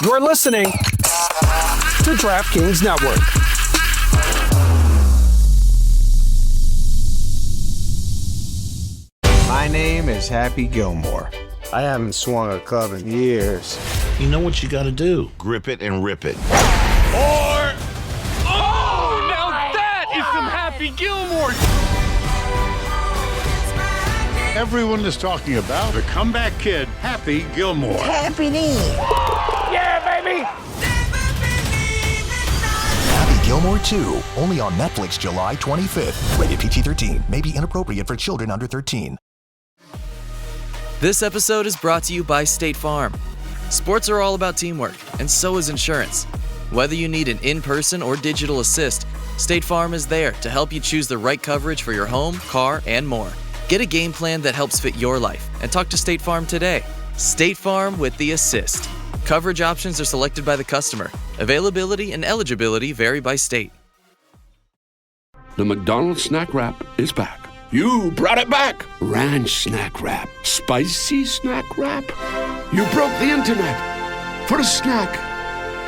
You're listening to DraftKings Network. My name is Happy Gilmore. I haven't swung a club in years. You know what you gotta do. Grip it and rip it. Or... Oh, now that is some Happy Gilmore. Everyone is talking about the comeback kid, Happy Gilmore. Yeah, baby! Happy Gilmore 2, only on Netflix July 25th. Rated PG-13, may be inappropriate for children under 13. This episode is brought to you by State Farm. Sports are all about teamwork, and so is insurance. Whether you need an in-person or digital assist, State Farm is there to help you choose the right coverage for your home, car, and more. Get a game plan that helps fit your life and talk to State Farm today. State Farm with the assist. Coverage options are selected by the customer. Availability and eligibility vary by state. The McDonald's Snack Wrap is back. You brought it back. Ranch Snack Wrap. Spicy Snack Wrap. You broke the internet for a snack.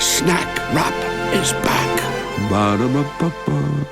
Snack Wrap is back. Ba-da-ba-ba-ba.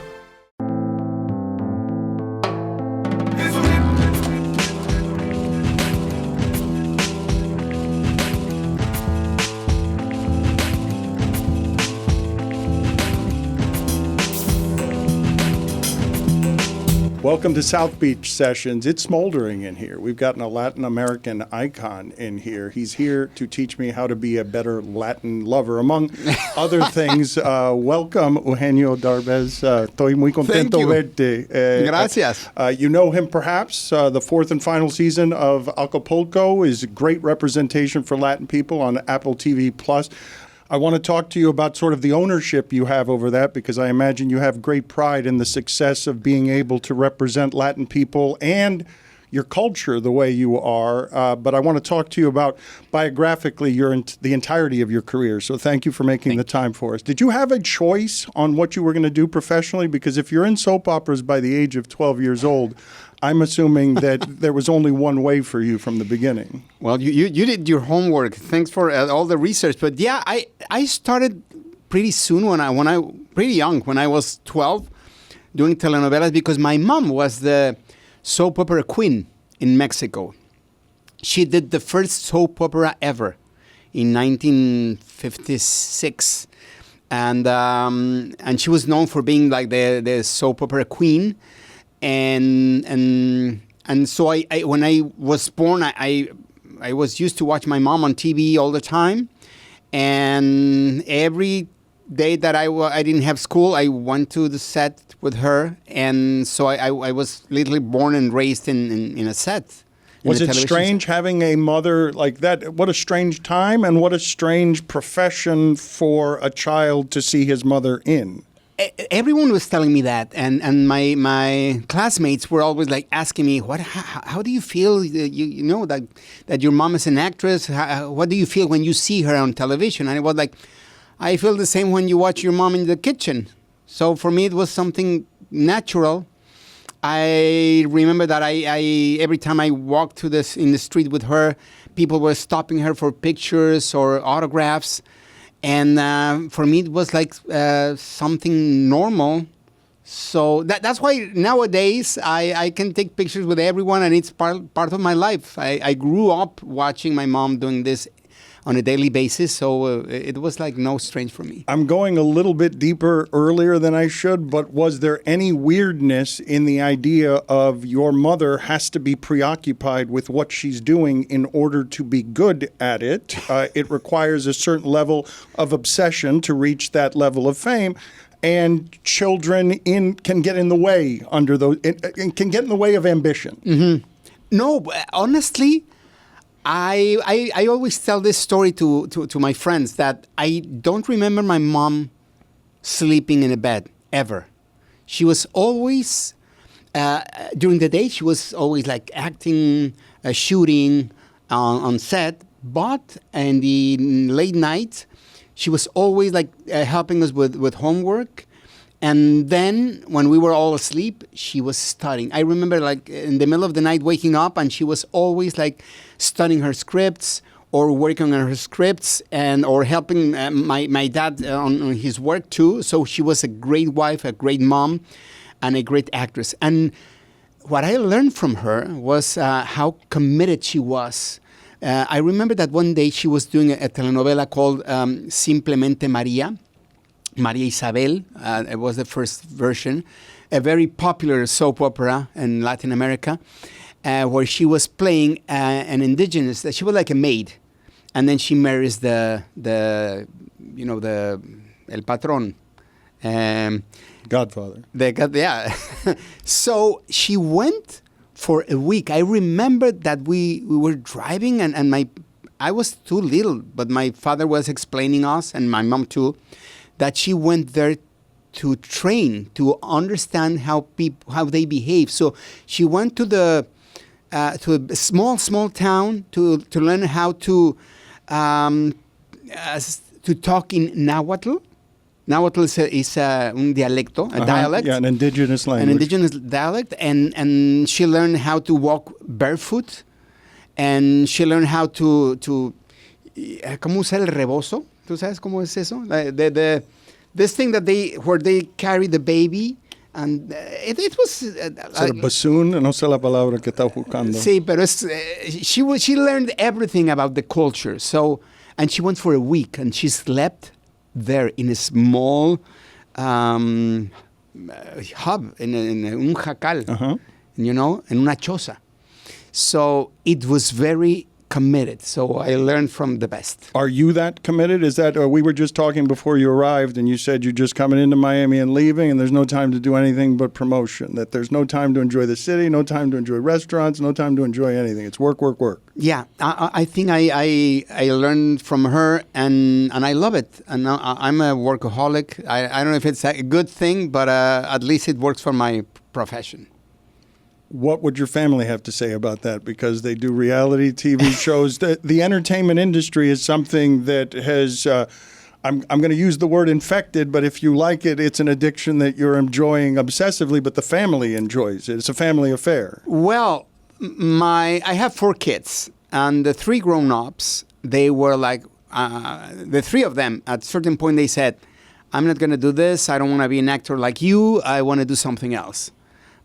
Welcome to South Beach Sessions. It's smoldering in here. We've gotten a Latin American icon in here. He's here to teach me how to be a better Latin lover, among other things. Welcome, Eugenio Derbez. Estoy muy contento verte. Gracias. You know him perhaps. The fourth and final season of ACAPULCO is a great representation for Latin people on Apple TV+. I want to talk to you about sort of the ownership you have over that, because I imagine you have great pride in the success of being able to represent Latin people and your culture the way you are. But I want to talk to you about biographically the entirety of your career. So thank you for making the time for us. Did you have a choice on what you were going to do professionally? Because if you're in soap operas by the age of 12 years old, I'm assuming that there was only one way for you from the beginning. Well, you did your homework. Thanks for all the research. But yeah, I started pretty soon when I pretty young, when I was 12, doing telenovelas, because my mom was the soap opera queen in Mexico. She did the first soap opera ever in 1956, and she was known for being like the soap opera queen. And so I when I was born, I was used to watch my mom on TV all the time, and every day that I didn't have school, I went to the set with her, and so I was literally born and raised in a set. Was it strange having a mother like that? What a strange time, and what a strange profession for a child to see his mother in. Everyone was telling me that, and my classmates were always like asking me, how do you feel? You know that your mom is an actress. What do you feel when you see her on television? And I was like, I feel the same when you watch your mom in the kitchen. So for me, it was something natural. I remember that I every time I walked in the street with her, people were stopping her for pictures or autographs. And for me, it was like something normal. So that's why nowadays I can take pictures with everyone, and it's part of my life. I grew up watching my mom doing this on a daily basis, so it was like no strange for me. I'm going a little bit deeper earlier than I should, but was there any weirdness in the idea of your mother has to be preoccupied with what she's doing in order to be good at it? It requires a certain level of obsession to reach that level of fame. And children can get in the way under those, and can get in the way of ambition. Mm-hmm. No, honestly, I always tell this story to my friends that I don't remember my mom sleeping in a bed, ever. She was always, during the day, she was always like acting, shooting on set. But in the late night, she was always like helping us with homework. And then when we were all asleep, she was studying. I remember like in the middle of the night waking up, and she was always like studying her scripts or working on her scripts or helping my dad on his work too. So she was a great wife, a great mom, and a great actress. And what I learned from her was how committed she was. I remember that one day she was doing a telenovela called Simplemente María Isabel. It was the first version, a very popular soap opera in Latin America, where she was playing an indigenous. She was like a maid, and then she marries the el patrón. Godfather. Yeah. So she went for a week. I remember that we were driving, and I was too little, but my father was explaining us, and my mom too, that she went there to train, to understand how they behave. So she went to a small town to learn how to talk in Nahuatl. Nahuatl is un dialecto, a dialect. Yeah, an indigenous language. An indigenous dialect. And she learned how to walk barefoot. And she learned how to ¿cómo usar el rebozo? ¿Tú sabes cómo es eso? This thing where they carry the baby. And it was... sort of bassoon, no sé la palabra que está buscando. Sí, pero she learned everything about the culture. So, and she went for a week, and she slept there in a small hub, in un jacal, en una choza. So it was very committed. So I learned from the best. Are you that committed? Is that we were just talking before you arrived, and you said you're just coming into Miami and leaving, and there's no time to do anything but promotion. That there's no time to enjoy the city, no time to enjoy restaurants, no time to enjoy anything. It's work, work, work. Yeah, I think I learned from her, and I love it. And I'm a workaholic. I don't know if it's a good thing, but at least it works for my profession. What would your family have to say about that? Because they do reality TV shows. The entertainment industry is something that has, I'm going to use the word infected, but if you like it, it's an addiction that you're enjoying obsessively, but the family enjoys it. It's a family affair. Well, I have 4 kids, and the 3 grown-ups, they were like, the 3 of them, at a certain point they said, I'm not going to do this. I don't want to be an actor like you. I want to do something else.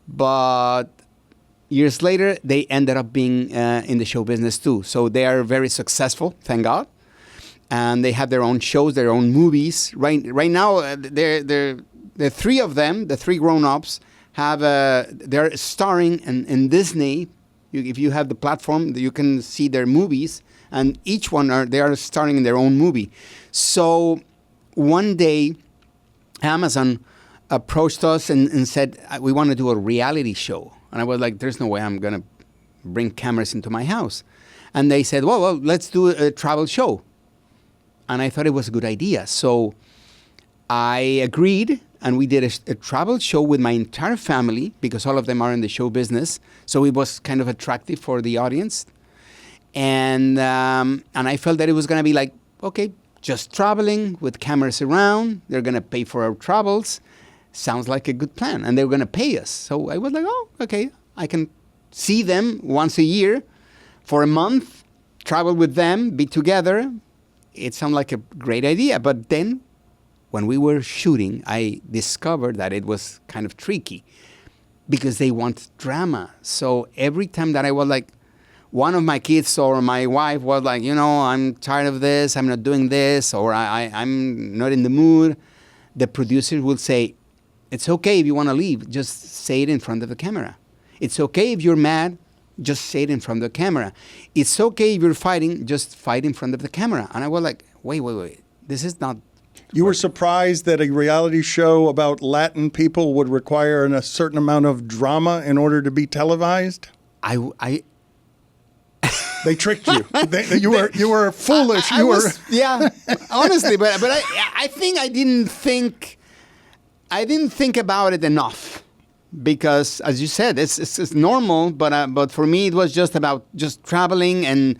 But years later, they ended up being in the show business too. So they are very successful, thank God. And they have their own shows, their own movies. Right now, the 3 of them, the 3 grown-ups, they're starring in Disney. If you have the platform, you can see their movies. And each one, they are starring in their own movie. So one day, Amazon approached us and said, we want to do a reality show. And I was like, there's no way I'm going to bring cameras into my house. And they said, well, let's do a travel show. And I thought it was a good idea. So I agreed, and we did a travel show with my entire family, because all of them are in the show business. So it was kind of attractive for the audience. And I felt that it was going to be like, okay, just traveling with cameras around. They're going to pay for our travels. Sounds like a good plan. And they were going to pay us. So I was like, oh, okay, I can see them once a year for a month, travel with them, be together. It sounded like a great idea. But then when we were shooting, I discovered that it was kind of tricky because they want drama. So every time that I was like, one of my kids or my wife was like, I'm tired of this, I'm not doing this, or I'm not in the mood, the producer will say, it's okay if you want to leave, just say it in front of the camera. It's okay if you're mad, just say it in front of the camera. It's okay if you're fighting, just fight in front of the camera. And I was like, wait, this is not... You were surprised that a reality show about Latin people would require a certain amount of drama in order to be televised? They tricked you. You were foolish. Yeah, honestly, but I think I didn't think about it enough. because, as you said, it's normal. But for me, it was just about just traveling and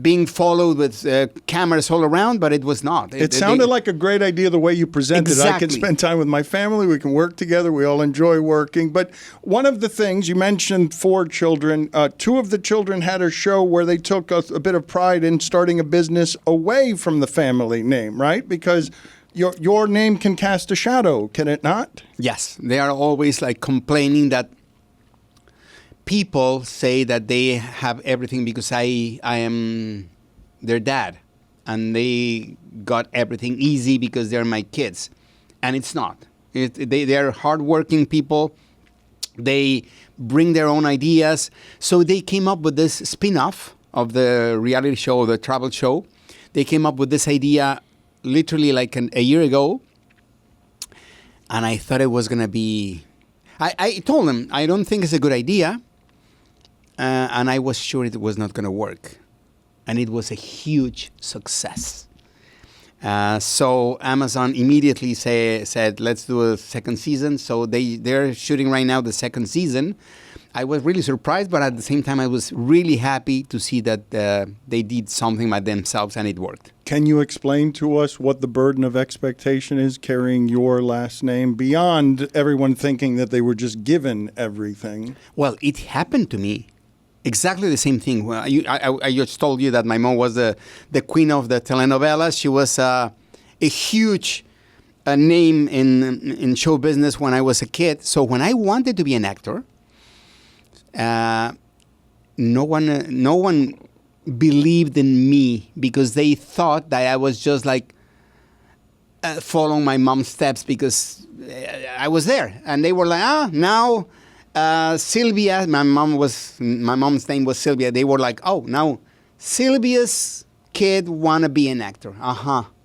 being followed with cameras all around. But it was not. It sounded like a great idea the way you presented it. I can spend time with my family. We can work together. We all enjoy working. But one of the things you mentioned, 4 children. 2 of the children had a show where they took a bit of pride in starting a business away from the family name, right? Because your name can cast a shadow, can it not? Yes, they are always like complaining that people say that they have everything because I am their dad, and they got everything easy because they're my kids, and it's not. They are hardworking people. They bring their own ideas, so they came up with this spin-off of the reality show, the travel show. They came up with this idea literally like a year ago, and I thought it was going to be... I told them, I don't think it's a good idea, and I was sure it was not going to work. And it was a huge success. So Amazon immediately said, let's do a second season. So they're shooting right now the second season. I was really surprised, but at the same time, I was really happy to see that they did something by themselves and it worked. Can you explain to us what the burden of expectation is carrying your last name beyond everyone thinking that they were just given everything? Well, it happened to me. Exactly the same thing. Well, I just told you that my mom was the queen of the telenovelas. She was a huge name in show business when I was a kid. So when I wanted to be an actor, no one believed in me because they thought that I was just like following my mom's steps because I was there, and they were like, now Sylvia. My mom's name was Sylvia. They were like, oh, now Sylvia's kid wanna be an actor.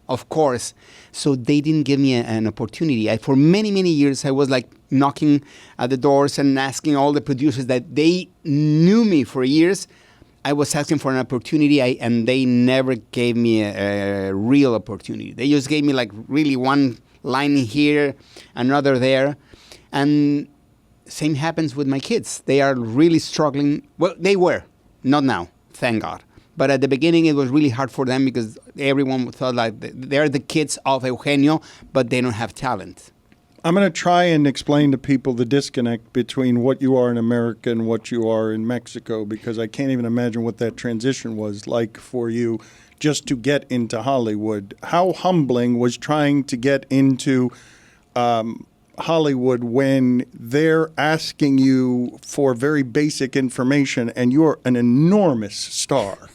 Of course. So they didn't give me an opportunity. For many, many years, I was like knocking at the doors and asking all the producers that they knew me for years. I was asking for an opportunity, and they never gave me a real opportunity. They just gave me like really one line here, another there. And same happens with my kids. They are really struggling. Well, they were, not now, thank God. But at the beginning, it was really hard for them because everyone thought like they're the kids of Eugenio, but they don't have talent. I'm going to try and explain to people the disconnect between what you are in America and what you are in Mexico, because I can't even imagine what that transition was like for you just to get into Hollywood. How humbling was trying to get into Hollywood when they're asking you for very basic information and you're an enormous star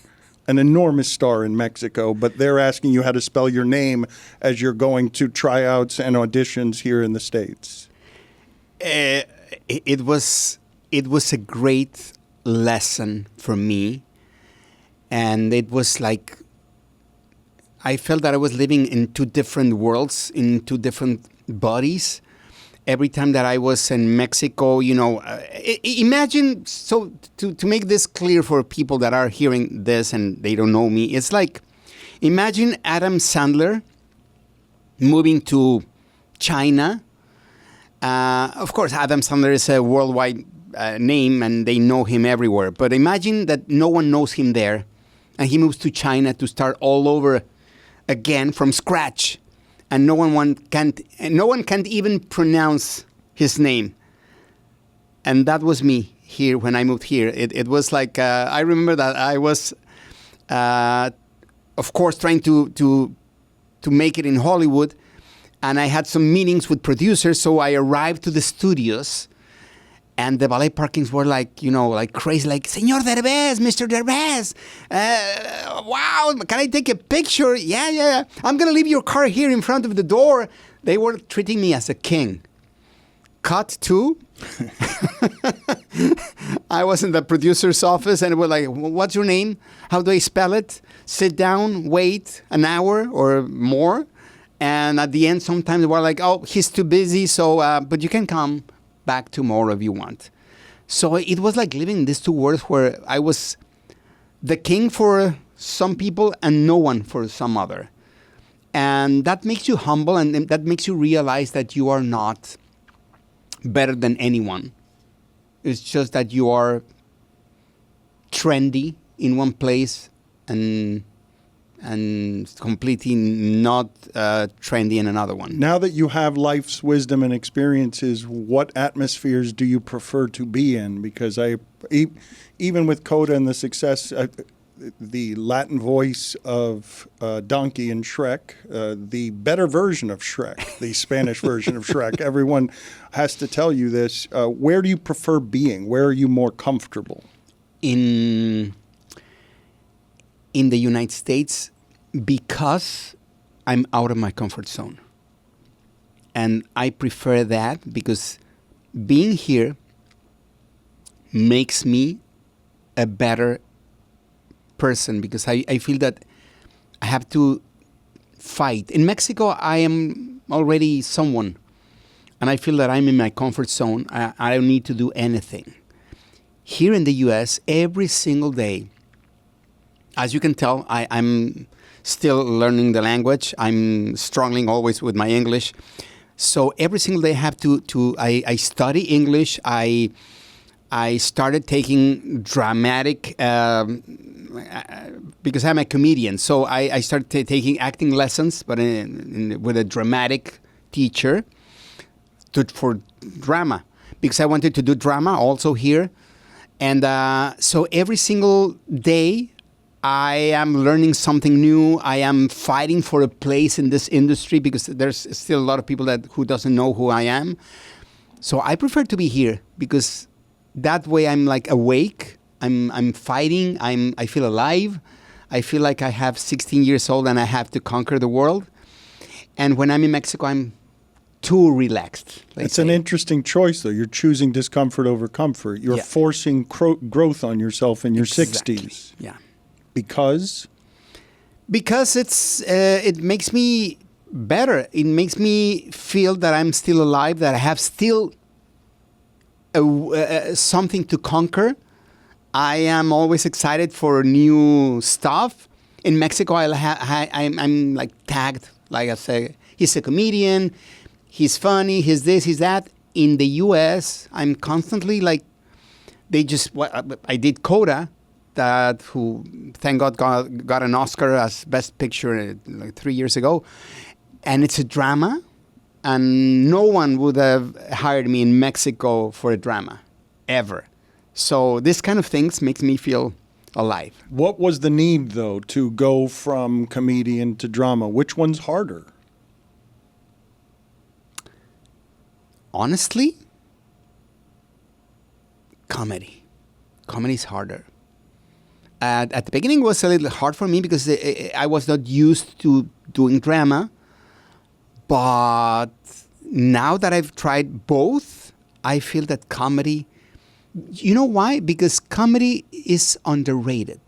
in Mexico, but they're asking you how to spell your name as you're going to tryouts and auditions here in the States? It was a great lesson for me, and it was like I felt that I was living in 2 different worlds, in 2 different bodies. Every time that I was in Mexico, imagine, so to make this clear for people that are hearing this and they don't know me, it's like, imagine Adam Sandler moving to China. Of course, Adam Sandler is a worldwide name and they know him everywhere. But imagine that no one knows him there and he moves to China to start all over again from scratch. And no one can't even pronounce his name. And that was me here when I moved here. It was like I remember that I was, of course, trying to make it in Hollywood, and I had some meetings with producers. So I arrived to the studios, and the valet parkings were like crazy, like, Señor Derbez, Mr. Derbez, wow, can I take a picture? Yeah. I'm going to leave your car here in front of the door. They were treating me as a king. Cut to, I was in the producer's office and it was like, what's your name? How do I spell it? Sit down, wait an hour or more. And at the end, sometimes they were like, oh, he's too busy, so but you can come back tomorrow if you want. So it was like living in these 2 worlds where I was the king for some people and no one for some other. And that makes you humble, and that makes you realize that you are not better than anyone. It's just that you are trendy in one place and completely not trendy in another one. Now that you have life's wisdom and experiences, what atmospheres do you prefer to be in? Because even with Coda and the success, the Latin voice of Donkey in Shrek, the better version of Shrek, the Spanish version of Shrek, everyone has to tell you this. Where do you prefer being? Where are you more comfortable? In the United States, because I'm out of my comfort zone. And I prefer that because being here makes me a better person, because I feel that I have to fight. In Mexico, I am already someone, and I feel that I'm in my comfort zone. I don't need to do anything. Here in the U.S., every single day, as you can tell, I'm still learning the language. I'm struggling always with my English. So every single day I have I study English. I started taking dramatic, because I'm a comedian. So I started taking acting lessons, but with a dramatic teacher for drama, because I wanted to do drama also here. And so every single day, I am learning something new. I am fighting for a place in this industry because there's still a lot of people who doesn't know who I am. So I prefer to be here because that way I'm like awake. I'm fighting. I feel alive. I feel like I have 16 years old and I have to conquer the world. And when I'm in Mexico, I'm too relaxed. It's an interesting choice, though. You're choosing discomfort over comfort. You're forcing growth on yourself in your 60s. Yeah. Because it makes me better. It makes me feel that I'm still alive, that I have still something to conquer. I am always excited for new stuff. In Mexico, I'm like tagged. Like I say, he's a comedian. He's funny. He's this. He's that. In the U.S., I'm constantly like, I did Coda. Who, thank God, got an Oscar as Best Picture like 3 years ago. And it's a drama. And no one would have hired me in Mexico for a drama, ever. So this kind of things makes me feel alive. What was the need, though, to go from comedian to drama? Which one's harder? Honestly, comedy. Comedy's harder. At the beginning, it was a little hard for me because I was not used to doing drama. But now that I've tried both, I feel that comedy... You know why? Because comedy is underrated.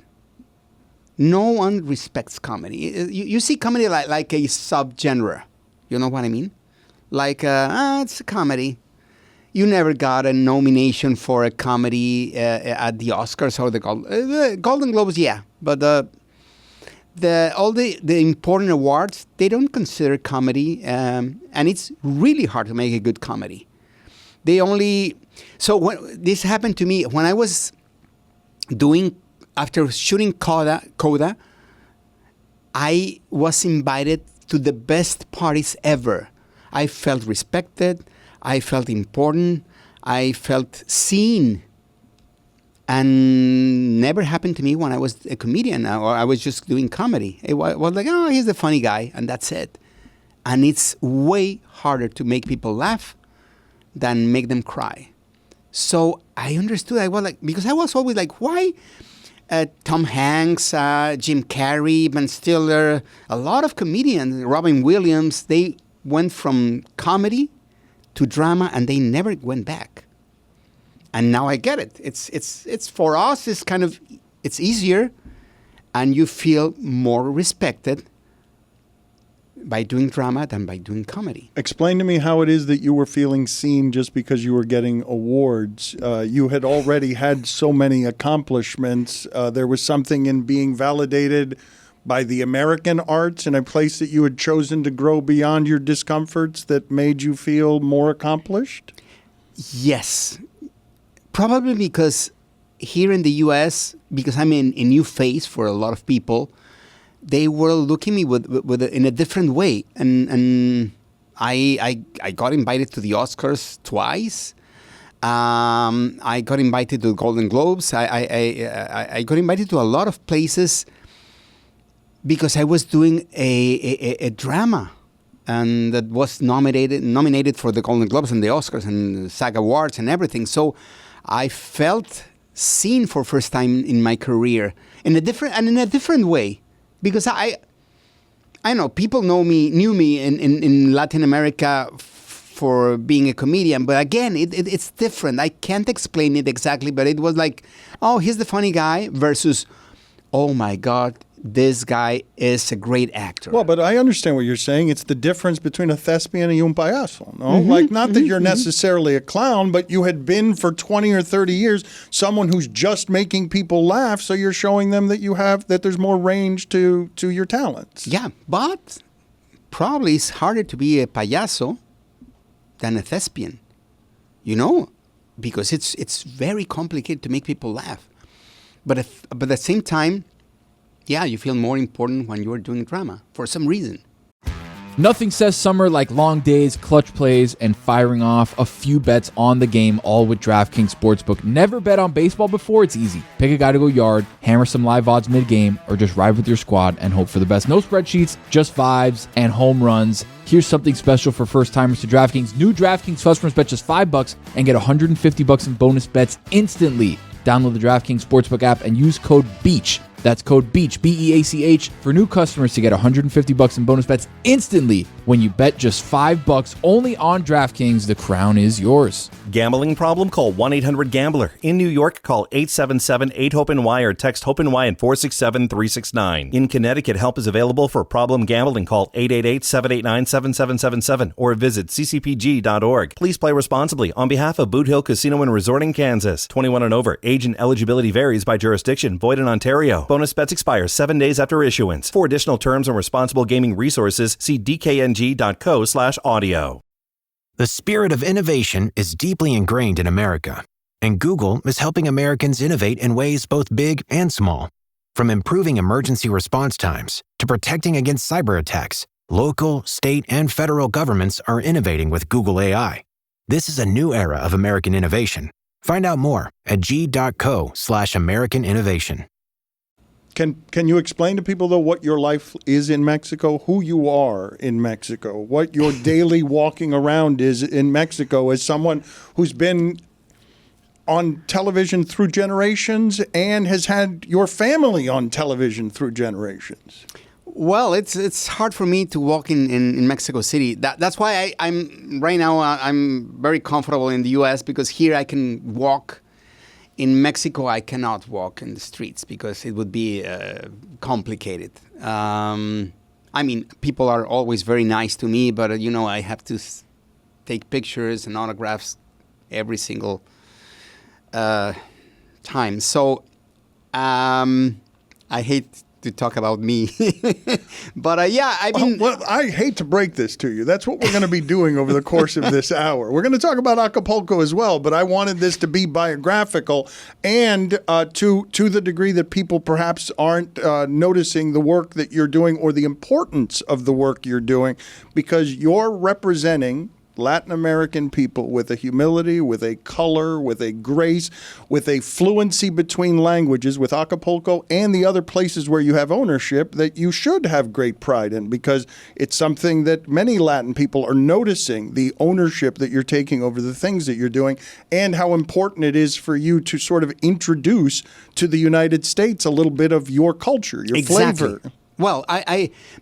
No one respects comedy. You see comedy like a subgenre. You know what I mean? Like, it's a comedy. You never got a nomination for a comedy at the Oscars or the Golden Globes, yeah. But all the important awards, they don't consider comedy. And it's really hard to make a good comedy. So when this happened to me, when I was after shooting Coda, I was invited to the best parties ever. I felt respected. I felt important. I felt seen. And never happened to me when I was a comedian or I was just doing comedy. It was like, oh, he's the funny guy, and that's it. And it's way harder to make people laugh than make them cry. So I understood. Because I was always like, why Tom Hanks, Jim Carrey, Ben Stiller, a lot of comedians, Robin Williams, they went from comedy to drama and they never went back. And now I get it. It's for us, it's easier and you feel more respected by doing drama than by doing comedy. Explain to me how it is that you were feeling seen just because you were getting awards. You had already had so many accomplishments. There was something in being validated by the American arts in a place that you had chosen to grow beyond your discomforts that made you feel more accomplished? Yes. Probably because here in the U.S., because I'm a new face for a lot of people, they were looking at me in a different way. And I got invited to the Oscars twice. I got invited to the Golden Globes. I got invited to a lot of places because I was doing a drama, and that was nominated for the Golden Globes and the Oscars and the SAG Awards and everything. So I felt seen for first time in my career in a different way, because I know people knew me in Latin America for being a comedian, but again, it's different. I can't explain it exactly, but it was like, oh, he's the funny guy versus, oh my God, this guy is a great actor. Well, but I understand what you're saying. It's the difference between a thespian and un payaso, no? Like, not that you're necessarily a clown, but you had been for 20 or 30 years someone who's just making people laugh, so you're showing them that there's more range to your talents. Yeah, but probably it's harder to be a payaso than a thespian, because it's very complicated to make people laugh. But at the same time, yeah, you feel more important when you're doing drama for some reason. Nothing says summer like long days, clutch plays, and firing off a few bets on the game, all with DraftKings Sportsbook. Never bet on baseball before? It's easy. Pick a guy to go yard, hammer some live odds mid-game, or just ride with your squad and hope for the best. No spreadsheets, just vibes and home runs. Here's something special for first-timers to DraftKings. New DraftKings customers bet just $5 and get $150 in bonus bets instantly. Download the DraftKings Sportsbook app and use code BEACH. That's code BEACH, B-E-A-C-H, for new customers to get $150 in bonus bets instantly when you bet just $5 only on DraftKings. The crown is yours. Gambling problem? Call 1-800-GAMBLER. In New York, call 877-8-HOPE-NY or text HOPE-NY at 467-369. In Connecticut, help is available for problem gambling. Call 888-789-7777 or visit ccpg.org. Please play responsibly. On behalf of Boot Hill Casino and Resort in Kansas. 21 and over. Age and eligibility varies by jurisdiction. Void in Ontario. Bonus bets expire 7 days after issuance. For additional terms and responsible gaming resources, see dkng.co/audio. The spirit of innovation is deeply ingrained in America, and Google is helping Americans innovate in ways both big and small. From improving emergency response times to protecting against cyber attacks, local, state, and federal governments are innovating with Google AI. This is a new era of American innovation. Find out more at g.co/American innovation. Can you explain to people, though, what your life is in Mexico, who you are in Mexico, what your daily walking around is in Mexico as someone who's been on television through generations and has had your family on television through generations? Well, it's hard for me to walk in Mexico City. That's why I'm right now. I'm very comfortable in the U.S. because here I can walk. In Mexico, I cannot walk in the streets because it would be complicated. I mean, people are always very nice to me, but, I have to take pictures and autographs every single time. So I hate to talk about me. But I hate to break this to you. That's what we're going to be doing over the course of this hour. We're going to talk about Acapulco as well, but I wanted this to be biographical and to the degree that people perhaps aren't noticing the work that you're doing or the importance of the work you're doing, because you're representing Latin American people with a humility, with a color, with a grace, with a fluency between languages, with Acapulco and the other places where you have ownership that you should have great pride in, because it's something that many Latin people are noticing, the ownership that you're taking over the things that you're doing and how important it is for you to sort of introduce to the United States a little bit of your culture, your flavor. Well,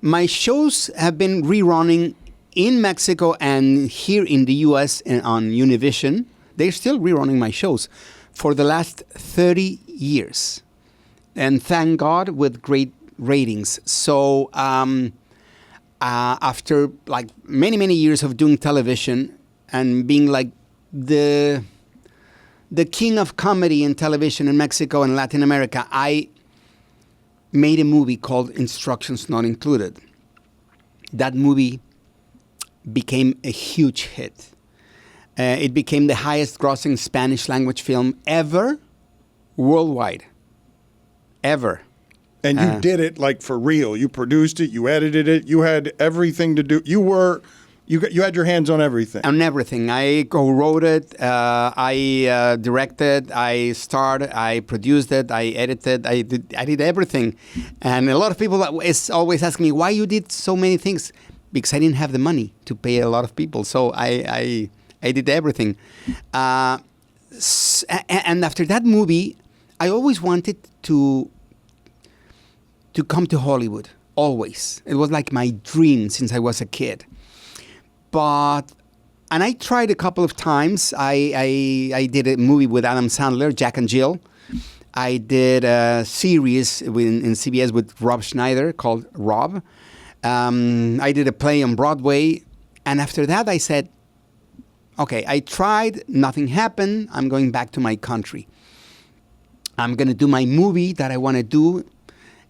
my shows have been rerunning in Mexico and here in the U.S. and on Univision. They're still rerunning my shows for the last 30 years. And thank God, with great ratings. So after like many, many years of doing television and being like the king of comedy in television in Mexico and Latin America, I made a movie called Instructions Not Included. That movie became a huge hit. It became the highest grossing Spanish language film ever worldwide. Ever. And you did it like for real. You produced it, you edited it, you had everything to do. You had your hands on everything. On everything. I co-wrote it, I directed, I starred, I produced it, I edited, I did everything. And a lot of people is always asking me, why you did so many things? Because I didn't have the money to pay a lot of people. So I did everything. And after that movie, I always wanted to come to Hollywood. Always. It was like my dream since I was a kid. And I tried a couple of times. I did a movie with Adam Sandler, Jack and Jill. I did a series in CBS with Rob Schneider called Rob. I did a play on Broadway. And after that, I said, okay, I tried, nothing happened. I'm going back to my country. I'm going to do my movie that I want to do,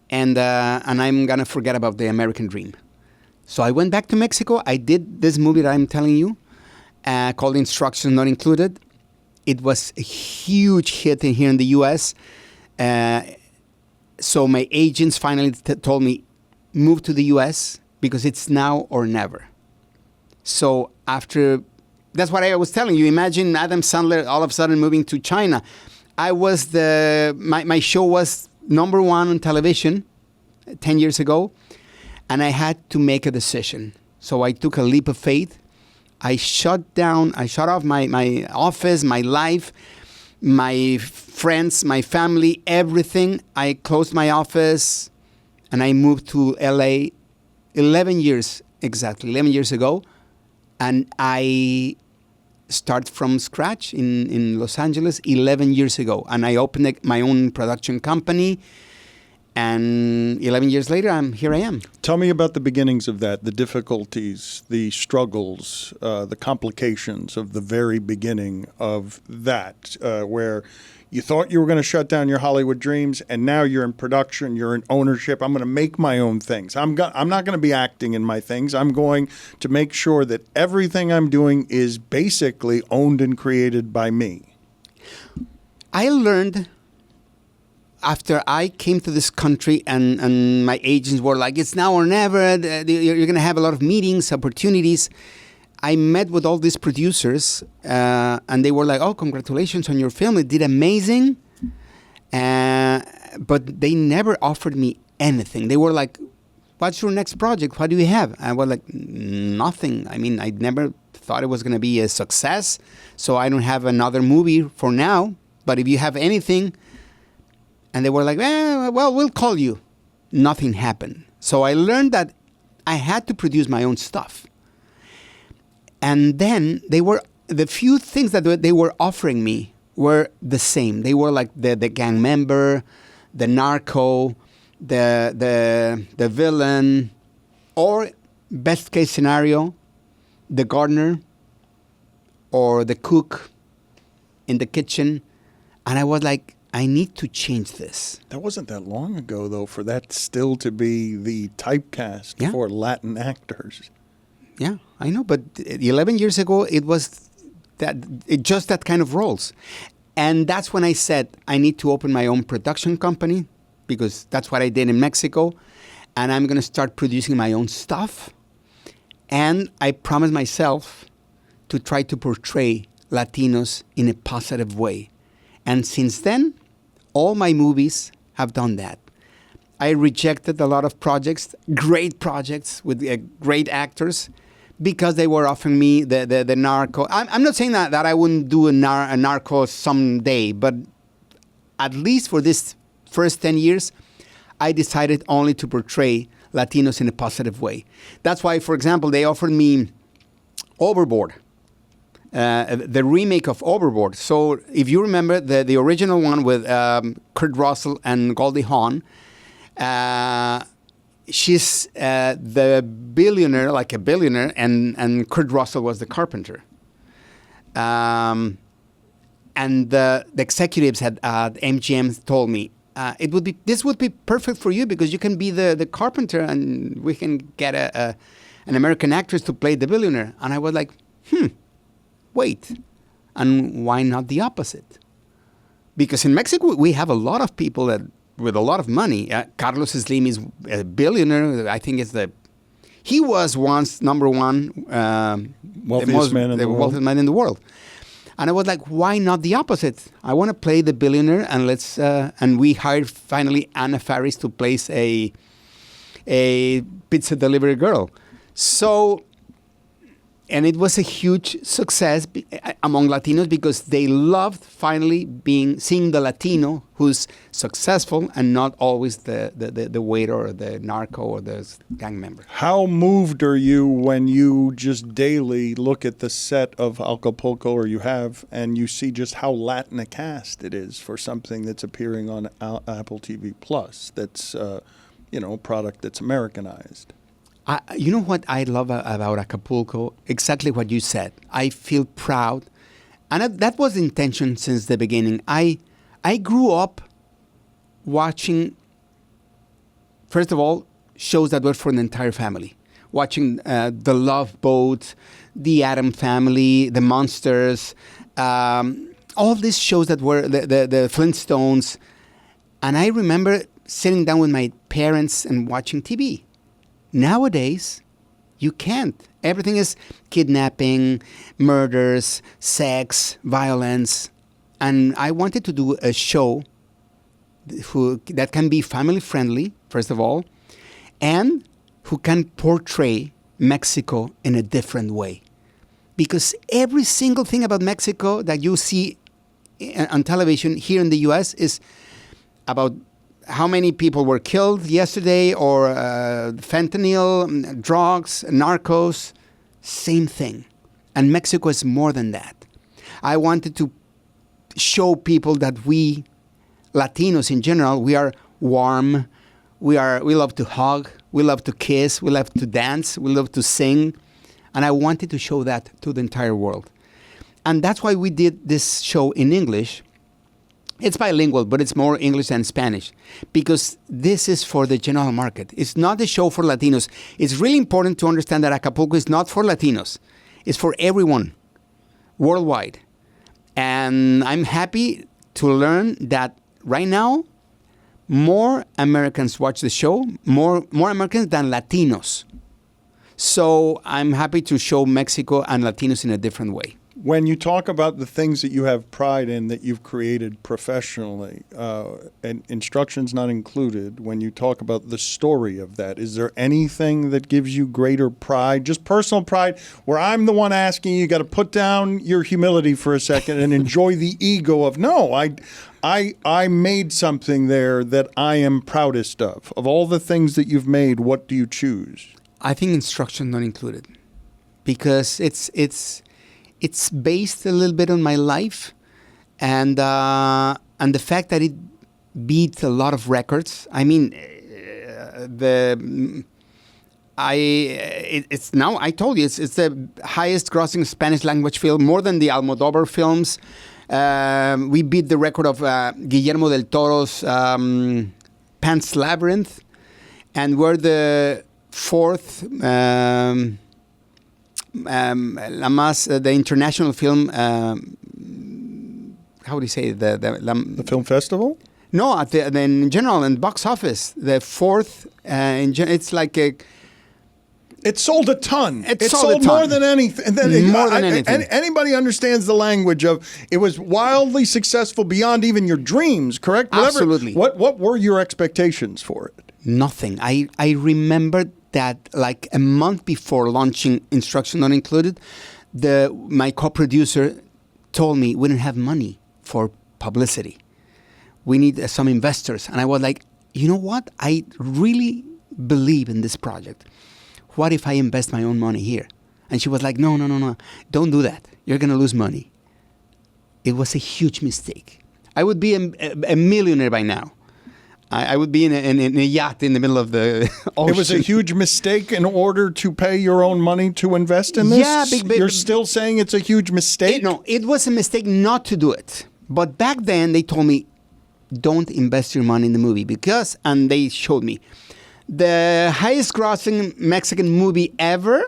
and I'm going to forget about the American dream. So I went back to Mexico. I did this movie that I'm telling you, called Instructions Not Included. It was a huge hit here in the U.S. So my agents finally told me, move to the U.S. because it's now or never. So that's what I was telling you. Imagine Adam Sandler all of a sudden moving to China. My show was number one on television 10 years ago, and I had to make a decision. So I took a leap of faith. I shut off my office, my life, my friends, my family, everything. I closed my office, and I moved to LA 11 years ago, and I start from scratch in Los Angeles 11 years ago. And I opened my own production company. And 11 years later, here I am. Tell me about the beginnings of that, the difficulties, the struggles, the complications of the very beginning of that, where you thought you were going to shut down your Hollywood dreams, and now you're in production, you're in ownership. I'm going to make my own things. I'm not going to be acting in my things. I'm going to make sure that everything I'm doing is basically owned and created by me. I learned after I came to this country and my agents were like, it's now or never, you're going to have a lot of meetings, opportunities. I met with all these producers and they were like, oh, congratulations on your film. It did amazing. But they never offered me anything. They were like, what's your next project? What do you have? I was like, nothing. I mean, I never thought it was going to be a success. So I don't have another movie for now. But if you have anything... And they were like, well, we'll call you. Nothing happened. So I learned that I had to produce my own stuff. And then the few things that they were offering me were the same. They were like the gang member, the narco, the villain, or best case scenario, the gardener or the cook in the kitchen. And I was like, I need to change this. That wasn't that long ago, though, for that still to be the typecast for Latin actors. Yeah, I know. But 11 years ago, it was just that kind of roles. And that's when I said, I need to open my own production company, because that's what I did in Mexico. And I'm going to start producing my own stuff. And I promised myself to try to portray Latinos in a positive way. And since then, all my movies have done that. I rejected a lot of projects, great projects with great actors, because they were offering me the narco. I'm not saying that I wouldn't do a narco someday, but at least for this first 10 years, I decided only to portray Latinos in a positive way. That's why, for example, they offered me Overboard. The remake of Overboard. So if you remember the original one with Kurt Russell and Goldie Hawn, she's the billionaire, like a billionaire, and Kurt Russell was the carpenter. And the executives at MGM told me, this would be perfect for you because you can be the carpenter and we can get an American actress to play the billionaire. And I was like, wait, and why not the opposite? Because in Mexico, we have a lot of people with a lot of money. Carlos Slim is a billionaire. I think he was once number one wealthiest man in the world. And I was like, why not the opposite? I want to play the billionaire, and and we hired finally Anna Faris to place a pizza delivery girl. So, and it was a huge success among Latinos because they loved finally seeing the Latino who's successful and not always the waiter or the narco or the gang member. How moved are you when you just daily look at the set of Acapulco, or you have, and you see just how Latin a cast it is for something that's appearing on Apple TV Plus? That's a product that's Americanized. You know what I love about Acapulco? Exactly what you said. I feel proud. And that was the intention since the beginning. I grew up watching, first of all, shows that were for the entire family. Watching The Love Boat, The Addams Family, The Monsters, all these shows that were the Flintstones. And I remember sitting down with my parents and watching TV. Nowadays, you can't. Everything is kidnapping, murders, sex, violence. And I wanted to do a show that can be family-friendly, first of all, and who can portray Mexico in a different way. Because every single thing about Mexico that you see on television here in the U.S. is about how many people were killed yesterday, or fentanyl, drugs, narcos, same thing. And Mexico is more than that. I wanted to show people that we, Latinos in general, we are warm, we love to hug, we love to kiss, we love to dance, we love to sing. And I wanted to show that to the entire world. And that's why we did this show in English. It's bilingual, but it's more English than Spanish, because this is for the general market. It's not a show for Latinos. It's really important to understand that Acapulco is not for Latinos. It's for everyone, worldwide. And I'm happy to learn that right now, more Americans watch the show, more Americans than Latinos. So I'm happy to show Mexico and Latinos in a different way. When you talk about the things that you have pride in that you've created professionally, and instructions not included, when you talk about the story of that, is there anything that gives you greater pride, just personal pride, where I'm the one asking you got to put down your humility for a second and enjoy the ego of, no, I made something there that I am proudest of. Of all the things that you've made, what do you choose? I think instruction not included, because it's based a little bit on my life, and the fact that it beat a lot of records. I mean, it's now, I told you, it's the highest grossing Spanish language film, more than the Almodovar films. We beat the record of Guillermo del Toro's Pan's Labyrinth, and we're the fourth the international film, how do you say the film festival? No, in general, in box office, the fourth. It's like it sold a ton. It sold more than anything. More than anything. Anybody understands the language of it was wildly successful beyond even your dreams. Correct? Absolutely. What were your expectations for it? Nothing. I remember that like a month before launching Instruction Not Included, my co-producer told me we didn't have money for publicity. We need some investors. And I was like, you know what? I really believe in this project. What if I invest my own money here? And she was like, no. Don't do that. You're going to lose money. It was a huge mistake. I would be a millionaire by now. I would be in a yacht in the middle of the ocean. It was a huge mistake in order to pay your own money to invest in this? Yeah. You're still saying it's a huge mistake? No, it was a mistake not to do it. But back then, they told me, don't invest your money in the movie because, and they showed me, the highest grossing Mexican movie ever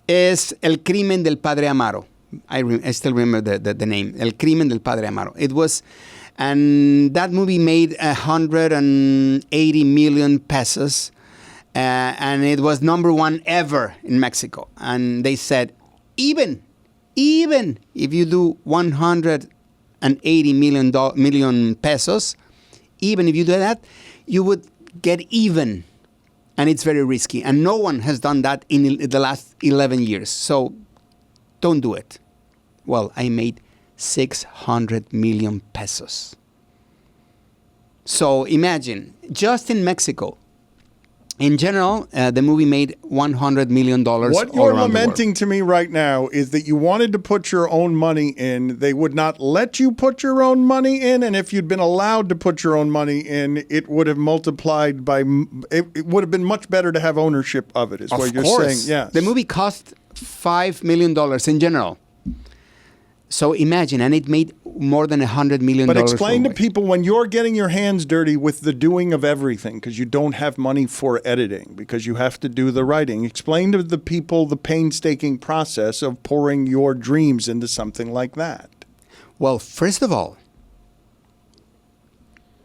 is El Crimen del Padre Amaro. I still remember the name. El Crimen del Padre Amaro. It was, and that movie made 180 million pesos. And it was number one ever in Mexico. And they said, even if you do 180 million pesos, even if you do that, you would get even. And it's very risky. And no one has done that in the last 11 years. So don't do it. Well, I made 600 million pesos. So imagine, just in Mexico, in general, the movie made $100 million. What you're lamenting to me right now is that you wanted to put your own money in. They would not let you put your own money in. And if you'd been allowed to put your own money in, it would have multiplied by, it would have been much better to have ownership of it, is what you're saying. Yes. The movie cost $5 million in general. So imagine, and it made more than $100 million. But explain to people, when you're getting your hands dirty with the doing of everything, because you don't have money for editing, because you have to do the writing, explain to the people the painstaking process of pouring your dreams into something like that. Well, first of all,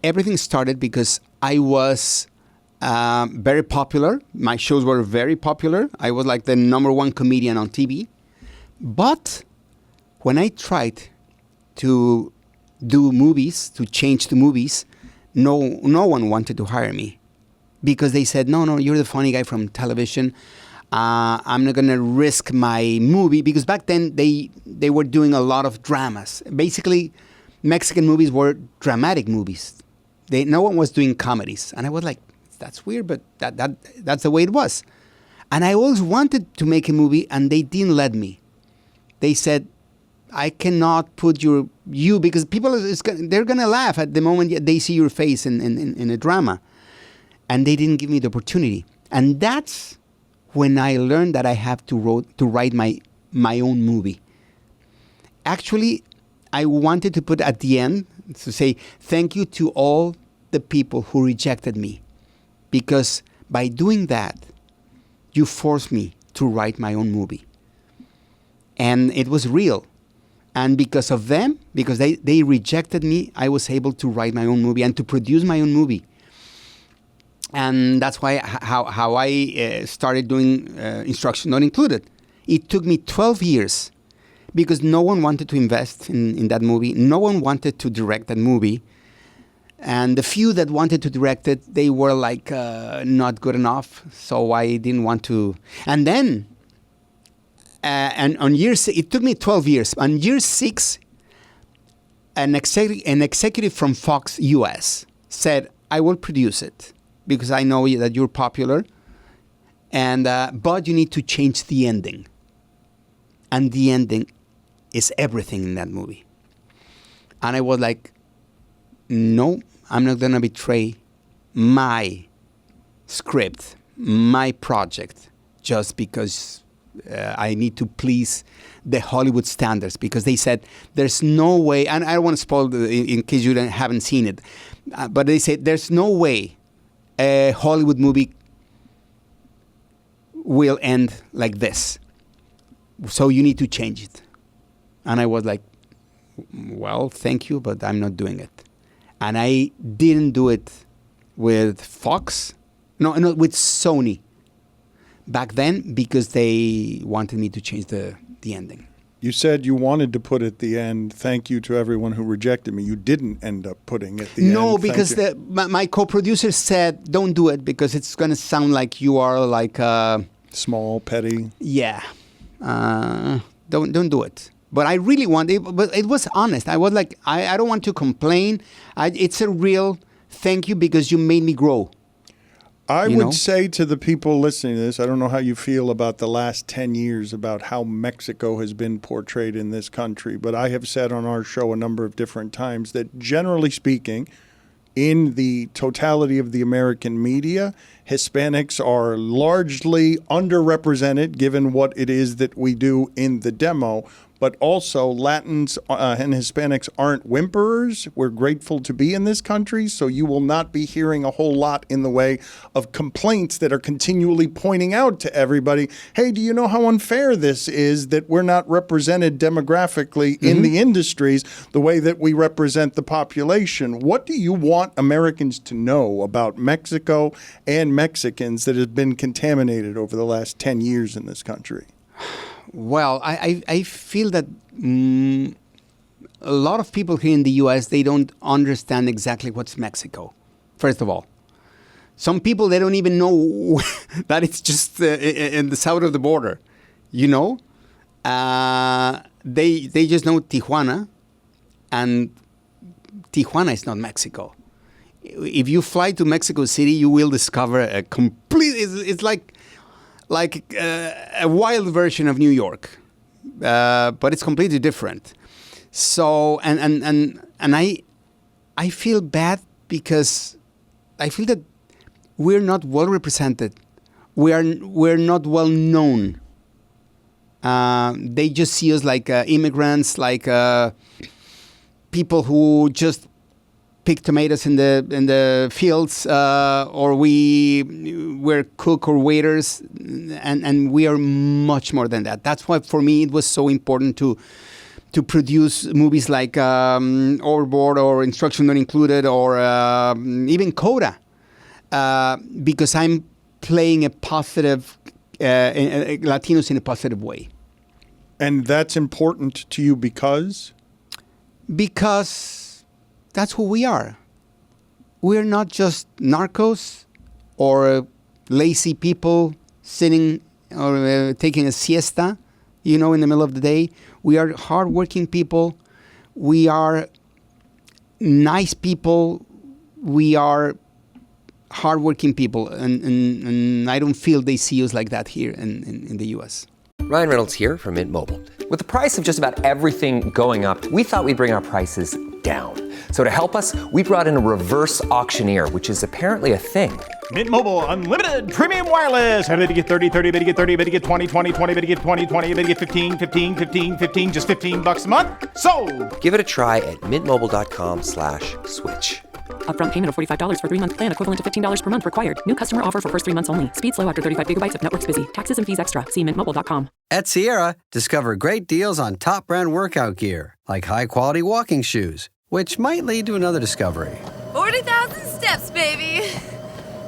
everything started because I was very popular. My shows were very popular. I was like the number one comedian on TV. But when I tried to do movies, to change the movies, no one wanted to hire me because they said, no, you're the funny guy from television. I'm not going to risk my movie, because back then they were doing a lot of dramas. Basically, Mexican movies were dramatic movies. No one was doing comedies. And I was like, that's weird, but that's the way it was. And I always wanted to make a movie, and they didn't let me. They said, I cannot put you because people, they're going to laugh at the moment they see your face in a drama. And they didn't give me the opportunity. And that's when I learned that I have to write my own movie. Actually, I wanted to put at the end to say thank you to all the people who rejected me. Because by doing that, you forced me to write my own movie. And it was real. And because of them, because they rejected me, I was able to write my own movie and to produce my own movie. And that's why how I started doing Instruction Not Included. It took me 12 years because no one wanted to invest in that movie. No one wanted to direct that movie. And the few that wanted to direct it, they were like not good enough. So I didn't want to. And then, and on year 6, it took me 12 years. On year 6, an executive from Fox US said, I will produce it because I know that you're popular, and but you need to change the ending. And the ending is everything in that movie. And I was like, no, I'm not going to betray my script, my project, just because I need to please the Hollywood standards, because they said there's no way, and I don't want to spoil in case you haven't seen it, but they said there's no way a Hollywood movie will end like this. So you need to change it. And I was like, well, thank you, but I'm not doing it. And I didn't do it with Fox, no, with Sony back then, because they wanted me to change the ending. You said you wanted to put at the end, thank you to everyone who rejected me. You didn't end up putting at the end. No, because my co-producer said, don't do it because it's going to sound like you are like... small, petty. Yeah. Don't do it. But I really want it. But it was honest. I was like, I don't want to complain. It's a real thank you because you made me grow. I would say to the people listening to this, I don't know how you feel about the last 10 years about how Mexico has been portrayed in this country, but I have said on our show a number of different times that generally speaking, in the totality of the American media, Hispanics are largely underrepresented given what it is that we do in the demo. But also Latins and Hispanics aren't whimperers. We're grateful to be in this country, so you will not be hearing a whole lot in the way of complaints that are continually pointing out to everybody, hey, do you know how unfair this is that we're not represented demographically in the industries the way that we represent the population? What do you want Americans to know about Mexico and Mexicans that have been contaminated over the last 10 years in this country? Well, I feel that a lot of people here in the U.S., they don't understand exactly what's Mexico, first of all. Some people, they don't even know that it's just in the south of the border, you know? They just know Tijuana, and Tijuana is not Mexico. If you fly to Mexico City, you will discover a complete, it's like a wild version of New York, but it's completely different. So, and I feel bad because I feel that we're not well represented. We're not well known. They just see us like immigrants, like people who just pick tomatoes in the fields, or we're cook or waiters, and we are much more than that. That's why for me it was so important to produce movies like Overboard or Instruction Not Included or even Coda, because I'm playing a positive Latinos in a positive way. And that's important to you because? Because that's who we are. We're not just narcos or lazy people sitting or taking a siesta, in the middle of the day. We are hardworking people. We are nice people. We are hardworking people. And I don't feel they see us like that here in the U.S. Ryan Reynolds here from Mint Mobile. With the price of just about everything going up, we thought we'd bring our prices down. So to help us, we brought in a reverse auctioneer, which is apparently a thing. Mint Mobile Unlimited Premium Wireless. How to get 30, 30, bit to get 30, bit to get 20, 20, 20, bit to get 20, 20, bit to get 15, 15, 15, 15, just $15 a month? Sold! Give it a try at mintmobile.com/switch. Upfront payment of $45 for 3-month plan, equivalent to $15 per month required. New customer offer for first 3 months only. Speed slow after 35 gigabytes if network's busy. Taxes and fees extra. See mintmobile.com. At Sierra, discover great deals on top brand workout gear, like high-quality walking shoes, which might lead to another discovery. 40,000 steps, baby.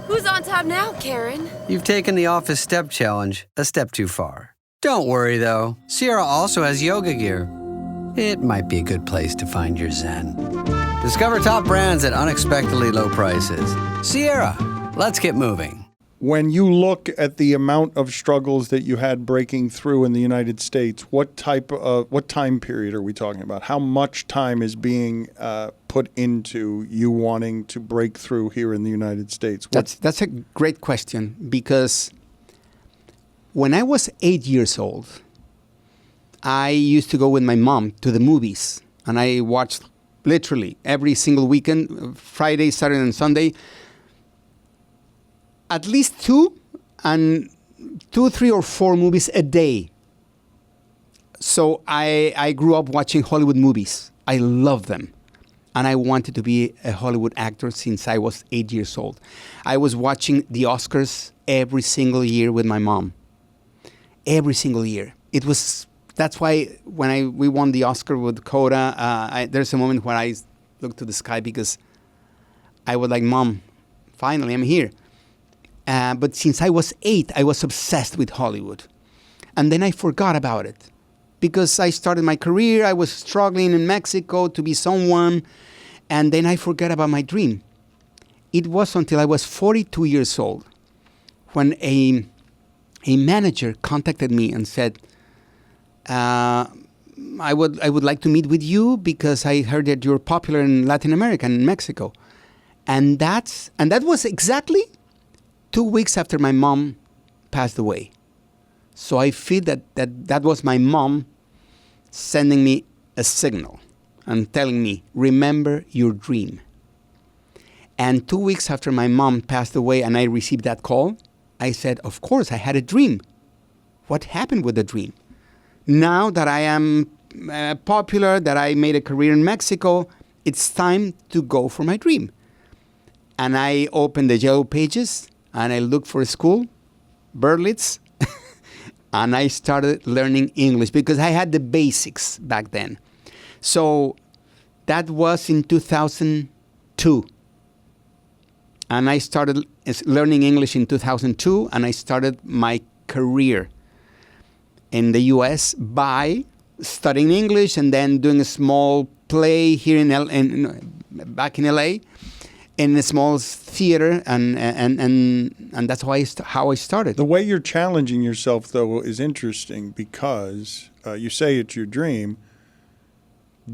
Who's on top now, Karen? You've taken the office step challenge a step too far. Don't worry, though. Sierra also has yoga gear. It might be a good place to find your zen. Discover top brands at unexpectedly low prices. Sierra, let's get moving. When you look at the amount of struggles that you had breaking through in the United States, what time period are we talking about? How much time is being put into you wanting to break through here in the United States? That's a great question, because when I was 8 years old, I used to go with my mom to the movies, and I watched literally every single weekend, Friday, Saturday, and Sunday, at least 2, 3, or 4 movies a day. So I grew up watching Hollywood movies. I love them. And I wanted to be a Hollywood actor since I was 8 years old. I was watching the Oscars every single year with my mom. Every single year. That's why when we won the Oscar with Coda, there's a moment where I looked to the sky because I was like, Mom, finally I'm here. But since I was 8, I was obsessed with Hollywood. And then I forgot about it because I started my career. I was struggling in Mexico to be someone. And then I forgot about my dream. It was until I was 42 years old when a manager contacted me and said, I would like to meet with you because I heard that you're popular in Latin America and Mexico. And that was exactly 2 weeks after my mom passed away. So I feel that was my mom sending me a signal and telling me, remember your dream. And 2 weeks after my mom passed away and I received that call, I said, of course, I had a dream. What happened with the dream? Now that I am popular, that I made a career in Mexico, it's time to go for my dream. And I opened the Yellow Pages and I looked for a school, Berlitz, and I started learning English because I had the basics back then. So that was in 2002. And I started learning English in 2002, and I started my career in the U.S. by studying English and then doing a small play here back in L.A. in a small theater, and that's how I started. The way you're challenging yourself, though, is interesting because you say it's your dream.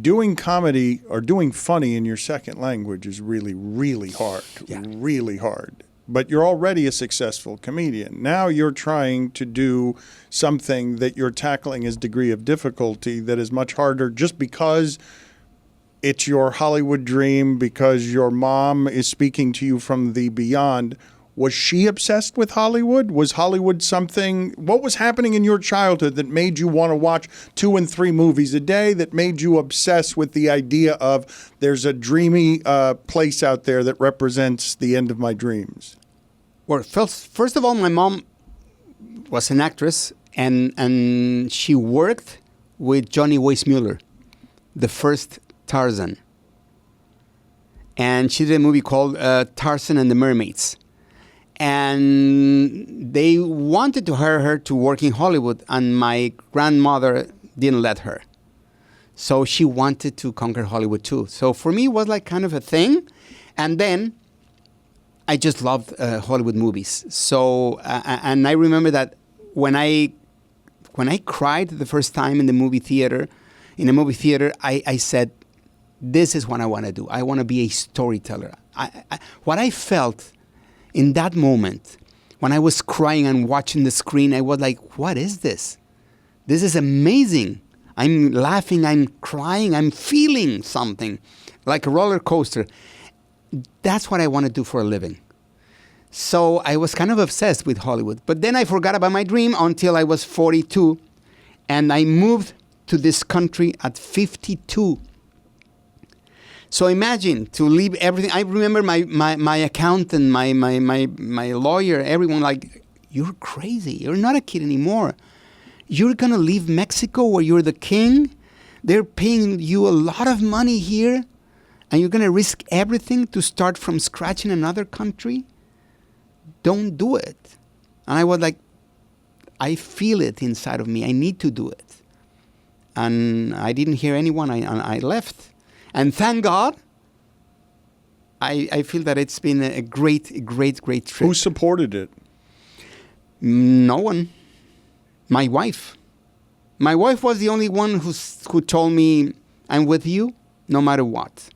Doing comedy or doing funny in your second language is really, really hard. Yeah. Really hard. But you're already a successful comedian. Now you're trying to do something that you're tackling as degree of difficulty that is much harder just because it's your Hollywood dream, because your mom is speaking to you from the beyond. Was she obsessed with Hollywood? Was Hollywood something? What was happening in your childhood that made you want to watch 2 and 3 movies a day, that made you obsess with the idea of there's a dreamy place out there that represents the end of my dreams? Well, first of all, my mom was an actress, and she worked with Johnny Weissmuller, the first Tarzan. And she did a movie called Tarzan and the Mermaids. And they wanted to hire her to work in Hollywood, and my grandmother didn't let her. So she wanted to conquer Hollywood too. So for me, it was like kind of a thing. And then I just loved Hollywood movies. So, and I remember that when I cried the first time in a movie theater, I said, this is what I want to do. I want to be a storyteller. What I felt in that moment, when I was crying and watching the screen, I was like, what is this? This is amazing. I'm laughing, I'm crying, I'm feeling something, like a roller coaster. That's what I want to do for a living. So I was kind of obsessed with Hollywood. But then I forgot about my dream until I was 42, and I moved to this country at 52. So imagine to leave everything. I remember my accountant, my lawyer, everyone like, you're crazy. You're not a kid anymore. You're going to leave Mexico where you're the king. They're paying you a lot of money here. And you're going to risk everything to start from scratch in another country? Don't do it. And I was like, I feel it inside of me. I need to do it. And I didn't hear anyone. I left. And thank God, I feel that it's been a great trip. Who supported it? No one. My wife. My wife was the only one who told me, I'm with you no matter what.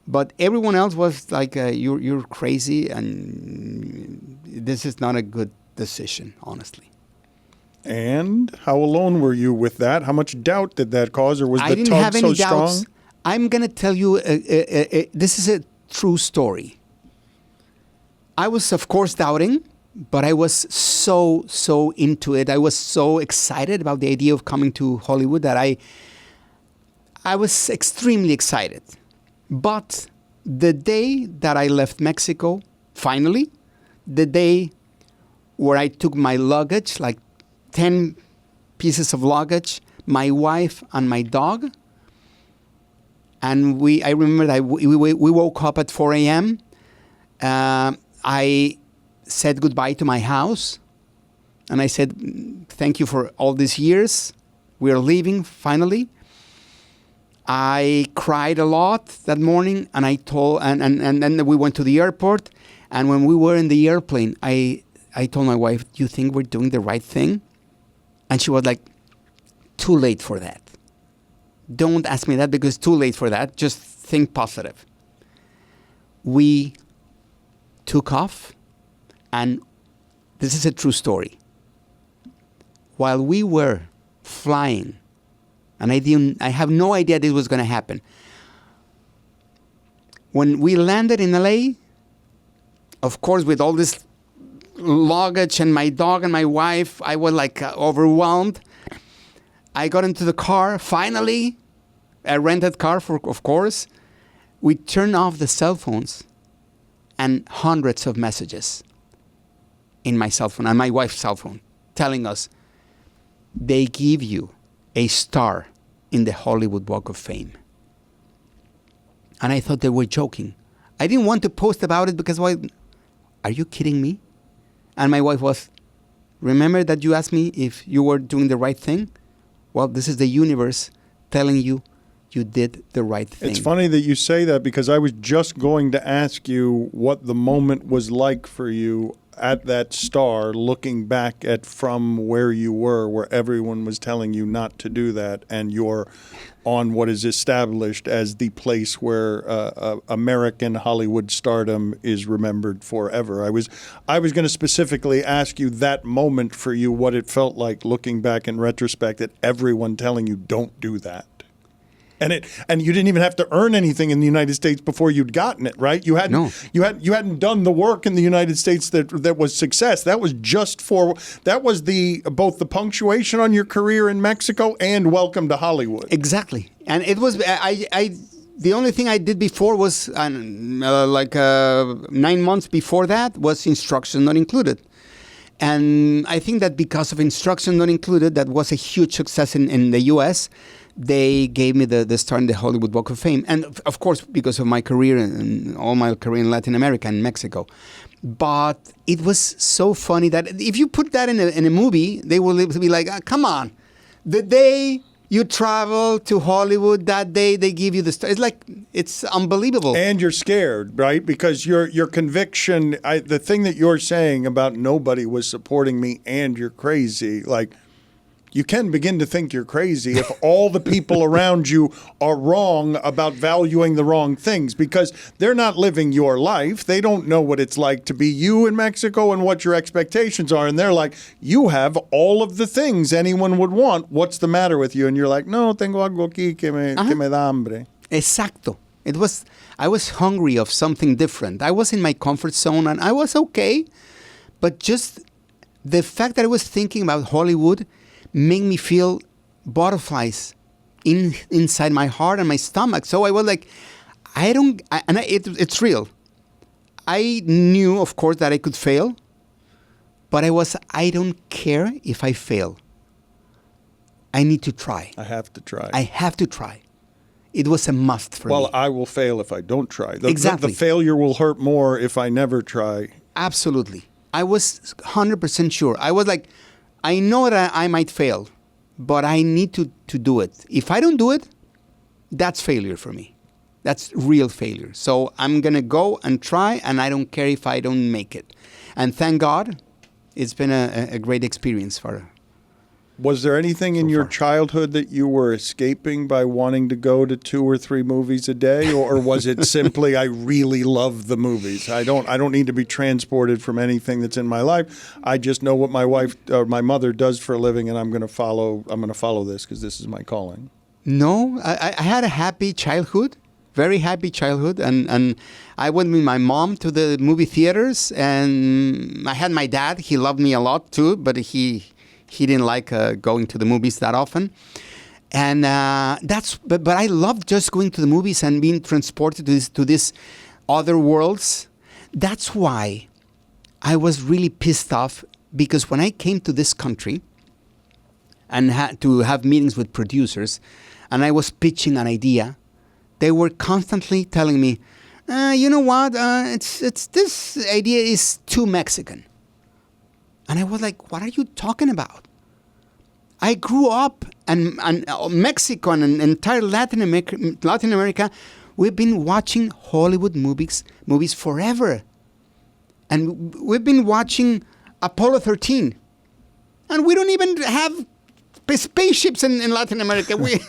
But everyone else was like, you're crazy and this is not a good decision, honestly. And how alone were you with that? How much doubt did that cause, or was the tug so strong? Doubts. I'm going to tell you, this is a true story. I was, of course, doubting, but I was so into it. I was so excited about the idea of coming to Hollywood that I was extremely excited. But the day that I left Mexico, finally, the day where I took my luggage, like 10 pieces of luggage, my wife and my dog, and I remember that we woke up at 4 a.m. I said goodbye to my house. And I said, thank you for all these years. We're leaving, finally. I cried a lot that morning. And I told, and then we went to the airport. And when we were in the airplane, I told my wife, do you think we're doing the right thing? And she was like, too late for that. Don't ask me that because it's too late for that. Just think positive. We took off, and this is a true story. While we were flying, and I have no idea this was going to happen. When we landed in LA, of course, with all this luggage and my dog and my wife, I was like overwhelmed. I got into the car, finally, a rented car, of course. We turned off the cell phones and hundreds of messages in my cell phone and my wife's cell phone telling us they give you a star in the Hollywood Walk of Fame. And I thought they were joking. I didn't want to post about it because, why? Are you kidding me? And my wife was, remember that you asked me if you were doing the right thing? Well, this is the universe telling you you did the right thing. It's funny that you say that because I was just going to ask you what the moment was like for you at that star, looking back at from where you were, where everyone was telling you not to do that, and you're on what is established as the place where American Hollywood stardom is remembered forever. I was going to specifically ask you that moment for you, what it felt like looking back in retrospect at everyone telling you don't do that. And you didn't even have to earn anything in the United States before you'd gotten it, right? You hadn't done the work in the United States that was success. That was both the punctuation on your career in Mexico and welcome to Hollywood. Exactly. And it was the only thing I did before was 9 months before that was instruction not included. And I think that because of instruction not included, that was a huge success in the U.S. They gave me the star in the Hollywood Walk of Fame. And of course, because of my career and all my career in Latin America and Mexico. But it was so funny that if you put that in a movie, they will be like, come on. The day you travel to Hollywood, that day they give you the star. It's unbelievable. And you're scared, right? Because your conviction, the thing that you're saying about nobody was supporting me and you're crazy, you can begin to think you're crazy if all the people around you are wrong about valuing the wrong things because they're not living your life. They don't know what it's like to be you in Mexico and what your expectations are. And they're like, you have all of the things anyone would want. What's the matter with you? And you're like, no, tengo algo aquí que me da hambre. Exacto. I was hungry of something different. I was in my comfort zone and I was okay. But just the fact that I was thinking about Hollywood made me feel butterflies inside my heart and my stomach. So I was like, it's real. I knew, of course, that I could fail, but I don't care if I fail. I need to try. I have to try. It was a must for me. Well, I will fail if I don't try. Exactly. The failure will hurt more if I never try. Absolutely. I was 100% sure. I was like, I know that I might fail, but I need to do it. If I don't do it, that's failure for me. That's real failure. So I'm going to go and try, and I don't care if I don't make it. And thank God, it's been a great experience for. Was there anything in your childhood that you were escaping by wanting to go to 2 or 3 movies a day, or was it simply I really love the movies? I don't need to be transported from anything that's in my life. I just know what my wife or my mother does for a living, and I'm going to follow this because this is my calling. No, I had a happy childhood, very happy childhood, and I went with my mom to the movie theaters, and I had my dad. He loved me a lot too, but he didn't like going to the movies that often. And but I loved just going to the movies and being transported to these other worlds. That's why I was really pissed off, because when I came to this country and had to have meetings with producers and I was pitching an idea, they were constantly telling me, you know what, it's this idea is too Mexican. And I was like, what are you talking about? I grew up, and Mexico and entire Latin America, we've been watching Hollywood movies forever. And we've been watching Apollo 13. And we don't even have spaceships in Latin America. We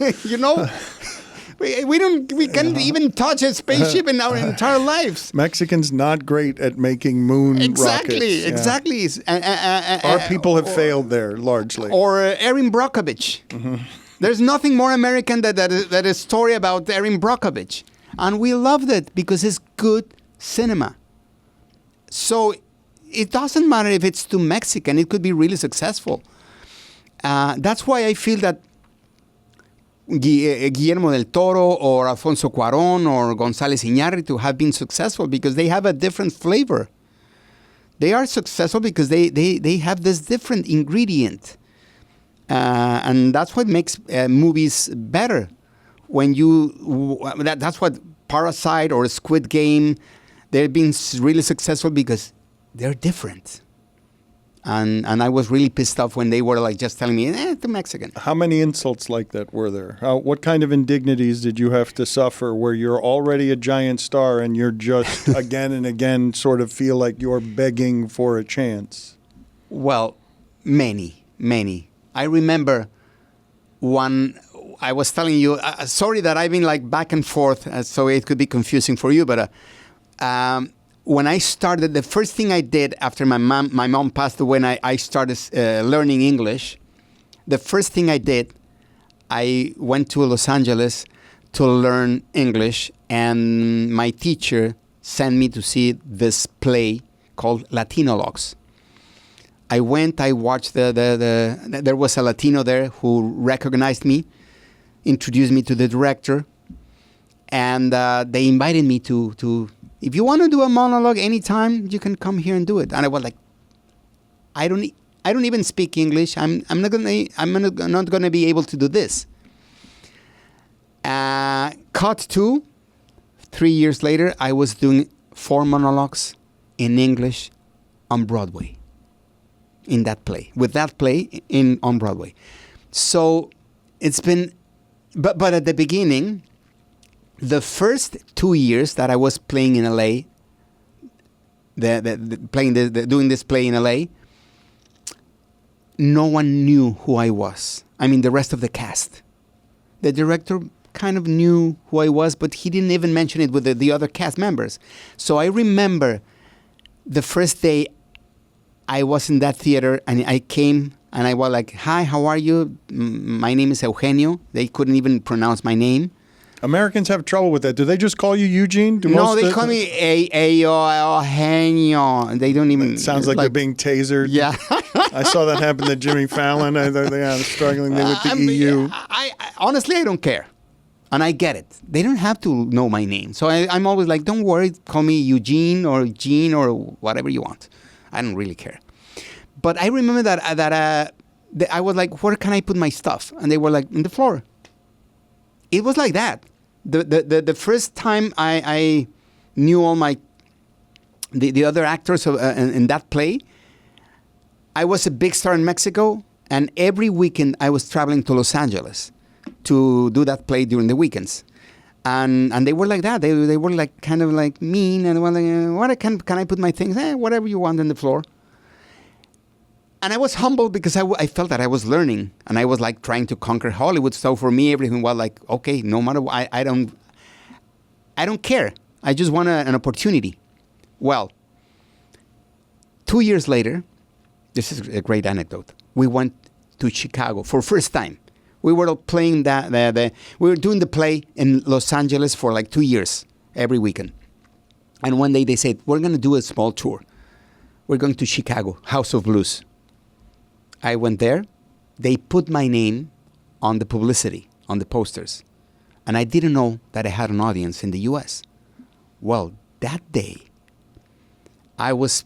can't even touch a spaceship in our entire lives. Mexicans not great at making moon rockets. Exactly. Our people have failed there largely. Or Erin Brockovich. Mm-hmm. There's nothing more American than a story about Erin Brockovich. And we loved it because it's good cinema. So it doesn't matter if it's too Mexican. It could be really successful. That's why I feel that Guillermo del Toro or Alfonso Cuarón or González Iñárritu have been successful because they have a different flavor. They are successful because they have this different ingredient. And that's what makes movies better. When that's what Parasite or Squid Game, they've been really successful because they're different. And I was really pissed off when they were like just telling me, the Mexican. How many insults like that were there? What kind of indignities did you have to suffer where you're already a giant star and you're just again and again sort of feel like you're begging for a chance? Well, many. I remember one, I was telling you, sorry that I've been like back and forth, so it could be confusing for you, but when I started, the first thing I did after my mom passed away and I started learning English, the first thing I did, I went to Los Angeles to learn English, and my teacher sent me to see this play called Latinos. I went, I watched there was a Latino there who recognized me, introduced me to the director, and they invited me to if you want to do a monologue anytime, you can come here and do it. And I was like, I don't even speak English. I'm not gonna be able to do this. Cut to 3 years later, I was doing 4 monologues in English on Broadway. In that play, with that play on Broadway. So it's been, but at the beginning, the first 2 years that I was playing in LA, doing this play in LA, no one knew who I was. I mean, the rest of the cast. The director kind of knew who I was, but he didn't even mention it with the other cast members. So I remember the first day I was in that theater and I came and I was like, hi, how are you? My name is Eugenio. They couldn't even pronounce my name. Americans have trouble with that. Do they just call you Eugene? No, they call me Eugenio. They don't even... It sounds like they're being tasered. Yeah. I saw that happen to Jimmy Fallon. They are struggling with the EU. Honestly, I don't care. And I get it. They don't have to know my name. So I'm always like, don't worry, call me Eugene or Gene or whatever you want. I don't really care. But I remember that I was like, where can I put my stuff? And they were like, on the floor. It was like that. The first time I knew all the other actors in that play, I was a big star in Mexico, and every weekend I was traveling to Los Angeles to do that play during the weekends. And they were like that. They were like kind of like mean, and were like, what can I put my things? Whatever you want on the floor. And I was humbled because I felt that I was learning, and I was like trying to conquer Hollywood. So for me, everything was like, okay, no matter what, I don't care. I just want an opportunity. Well, 2 years later, this is a great anecdote. We went to Chicago for first time. We were playing we were doing the play in Los Angeles for like 2 years, every weekend. And one day they said, we're going to do a small tour. We're going to Chicago, House of Blues. I went there. They put my name on the publicity, on the posters. And I didn't know that I had an audience in the U.S. Well, that day, I was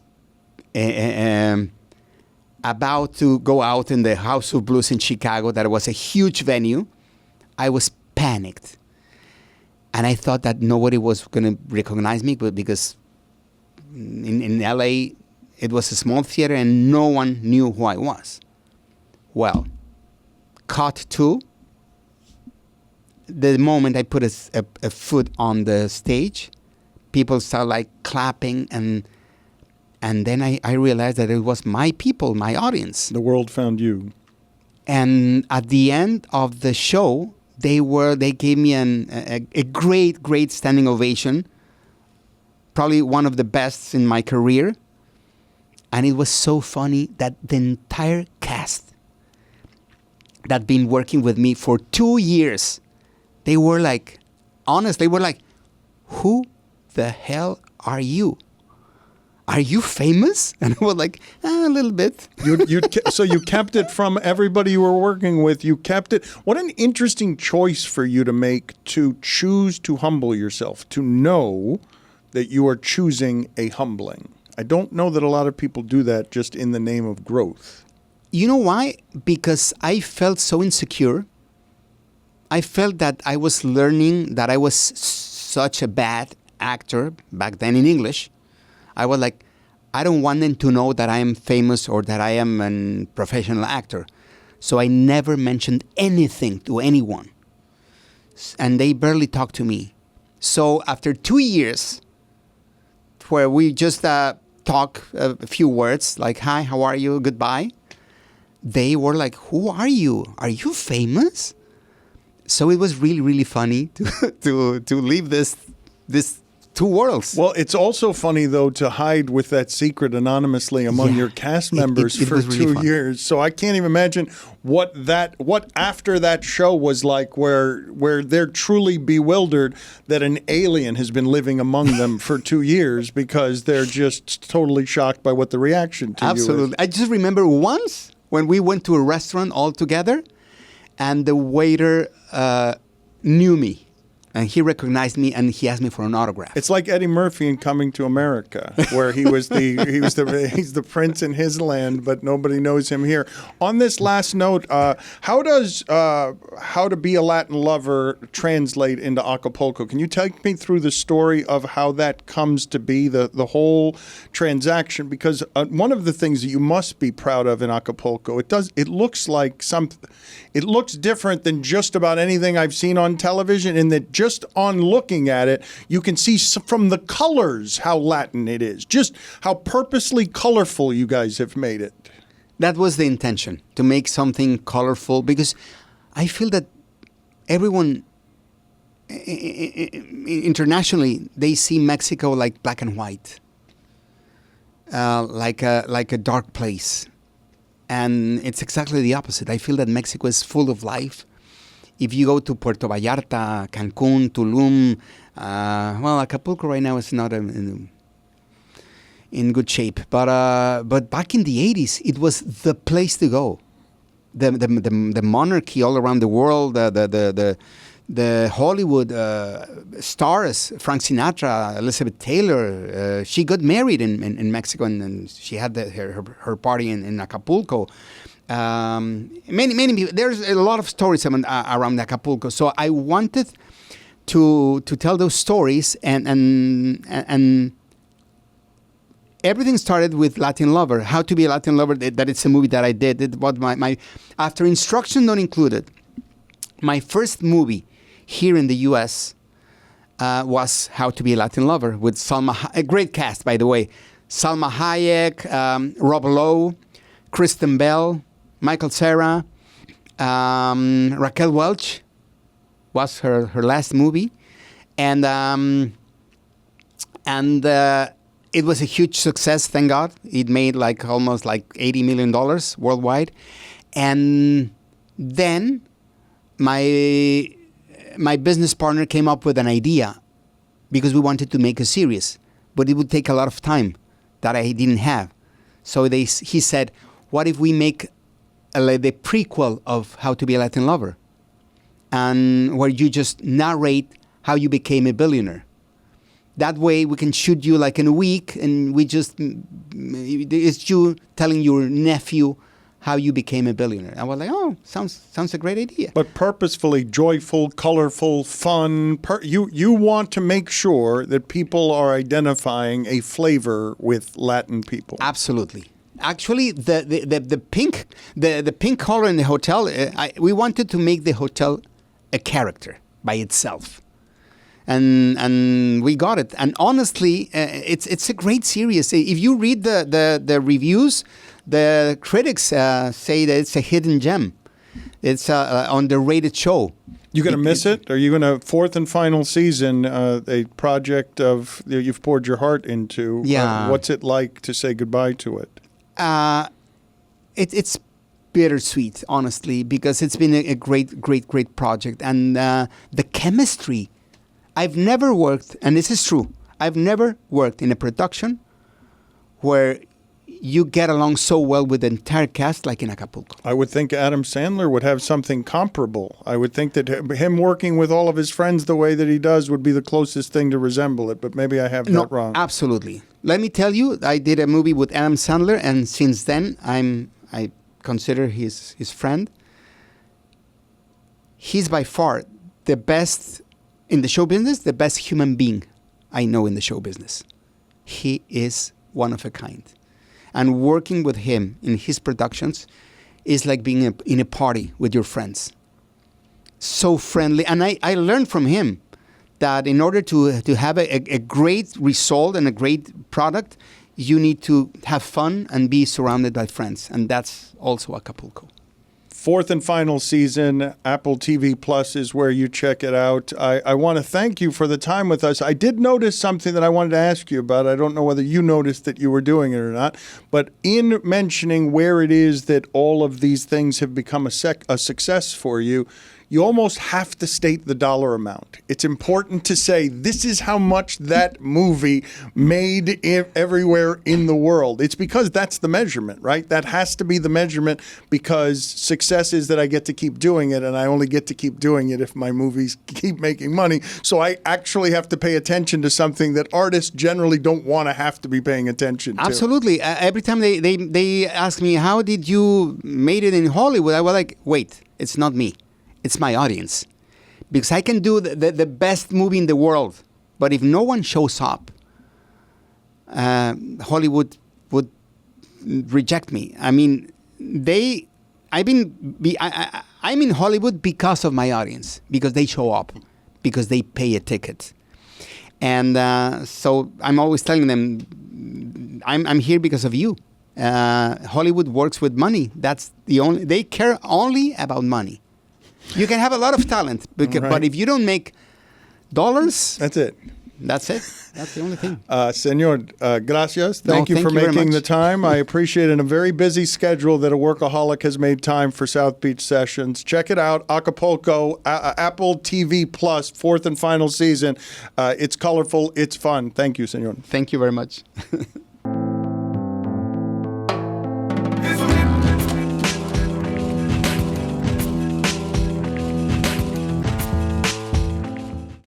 about to go out in the House of Blues in Chicago. That was a huge venue. I was panicked. And I thought that nobody was going to recognize me because in L.A., it was a small theater and no one knew who I was. Well, cut to the moment I put a foot on the stage, people started like clapping, and then I realized that it was my people, my audience. The world found you. And at the end of the show, they gave me a great standing ovation, probably one of the best in my career. And it was so funny that the entire cast that been working with me for 2 years, they were like, honest, they were like, who the hell are you? are you famous? And I was like, a little bit. So you kept it from everybody you were working with. You kept it. What an interesting choice for you to make, to choose to humble yourself, to know that you are choosing a humbling. I don't know that a lot of people do that just in the name of growth. You know why? Because I felt so insecure. I felt that I was learning that I was such a bad actor back then in English. I was like, I don't want them to know that I am famous or that I am a professional actor. So I never mentioned anything to anyone. And they barely talked to me. So after 2 years, where we just talk a few words, like, hi, how are you, goodbye, they were like, who are you? Are you famous? So it was really, really funny to leave this two worlds. Well, it's also funny, though, to hide with that secret anonymously among your cast members for was really 2 fun. years. So I can't even imagine what after that show was like, where they're truly bewildered that an alien has been living among them for 2 years, because they're just totally shocked by what the reaction to you is. Absolutely. I just remember once when we went to a restaurant all together, and the waiter knew me, and he recognized me, and he asked me for an autograph. It's like Eddie Murphy in Coming to America, where he's the prince in his land, but nobody knows him here. On this last note, how does How to Be a Latin Lover translate into Acapulco? Can you take me through the story of how that comes to be, the whole transaction? Because one of the things that you must be proud of in Acapulco, it looks different than just about anything I've seen on television, in that just on looking at it, you can see from the colors how Latin it is, just how purposely colorful you guys have made it. That was the intention, to make something colorful, because I feel that everyone internationally, they see Mexico like black and white, like a dark place. And it's exactly the opposite. I feel that Mexico is full of life. If you go to Puerto Vallarta, Cancun, Tulum, Acapulco right now is not in good shape. But back in the 80s, it was the place to go. The monarchy all around the world, the Hollywood stars, Frank Sinatra, Elizabeth Taylor, she got married in Mexico, and she had her party in Acapulco. Many people. There's a lot of stories around Acapulco. So I wanted to tell those stories, and everything started with Latin Lover. How to Be a Latin Lover. That it's a movie that I did. It was my after Instruction Not Included. My first movie here in the U.S. Was How to Be a Latin Lover, with a great cast, by the way. Salma Hayek, Rob Lowe, Kristen Bell, Michael Cera, Raquel Welch was her last movie, and it was a huge success. Thank God, it made almost $80 million worldwide, and then my business partner came up with an idea, because we wanted to make a series, but it would take a lot of time that I didn't have. So he said, what if we make the prequel of How to Be a Latin Lover, and where you just narrate how you became a billionaire. That way we can shoot you in a week, and it's you telling your nephew how you became a billionaire. I was like, oh, sounds a great idea. But purposefully joyful, colorful, fun. You want to make sure that people are identifying a flavor with Latin people. Absolutely. Actually, the pink color in the hotel, we wanted to make the hotel a character by itself. And we got it. And honestly, it's a great series. If you read the reviews, the critics say that it's a hidden gem. It's an underrated show. You going to miss it? Are you going to, fourth and final season, a project of you've poured your heart into? Yeah. What's it like to say goodbye to it? It's bittersweet, honestly, because it's been a great project. And the chemistry, I've never worked, and this is true, I've never worked in a production where you get along so well with the entire cast like in Acapulco. I would think Adam Sandler would have something comparable. I would think that him working with all of his friends the way that he does would be the closest thing to resemble it, but maybe I have that wrong. Absolutely. Let me tell you, I did a movie with Adam Sandler, and since then I consider his friend. He's by far the best in the show business, the best human being I know in the show business. He is one of a kind. And working with him in his productions is like being in a party with your friends. So friendly. And I learned from him that in order to have a great result and a great product, you need to have fun and be surrounded by friends. And that's also Acapulco. Fourth and final season, Apple TV Plus is where you check it out. I want to thank you for the time with us. I did notice something that I wanted to ask you about. I don't know whether you noticed that you were doing it or not, but in mentioning where it is that all of these things have become a success for you, you almost have to state the dollar amount. It's important to say this is how much that movie made everywhere in the world. It's because that's the measurement, right? That has to be the measurement, because success is that I get to keep doing it, and I only get to keep doing it if my movies keep making money. So I actually have to pay attention to something that artists generally don't want to have to be paying attention to. Absolutely. Every time they ask me, how did you made it in Hollywood? I was like, wait, it's not me. It's my audience. Because I can do the best movie in the world, but if no one shows up, Hollywood would reject me. I mean, I'm in Hollywood because of my audience, because they show up, because they pay a ticket. And so I'm always telling them, I'm here because of you. Hollywood works with money. They care only about money. You can have a lot of talent, but if you don't make dollars... That's it. That's it. That's the only thing. Senor, gracias. Thank you for making the time. I appreciate it. In a very busy schedule that a workaholic has made time for South Beach Sessions. Check it out. Acapulco, Apple TV Plus, fourth and final season. It's colorful. It's fun. Thank you, Senor. Thank you very much.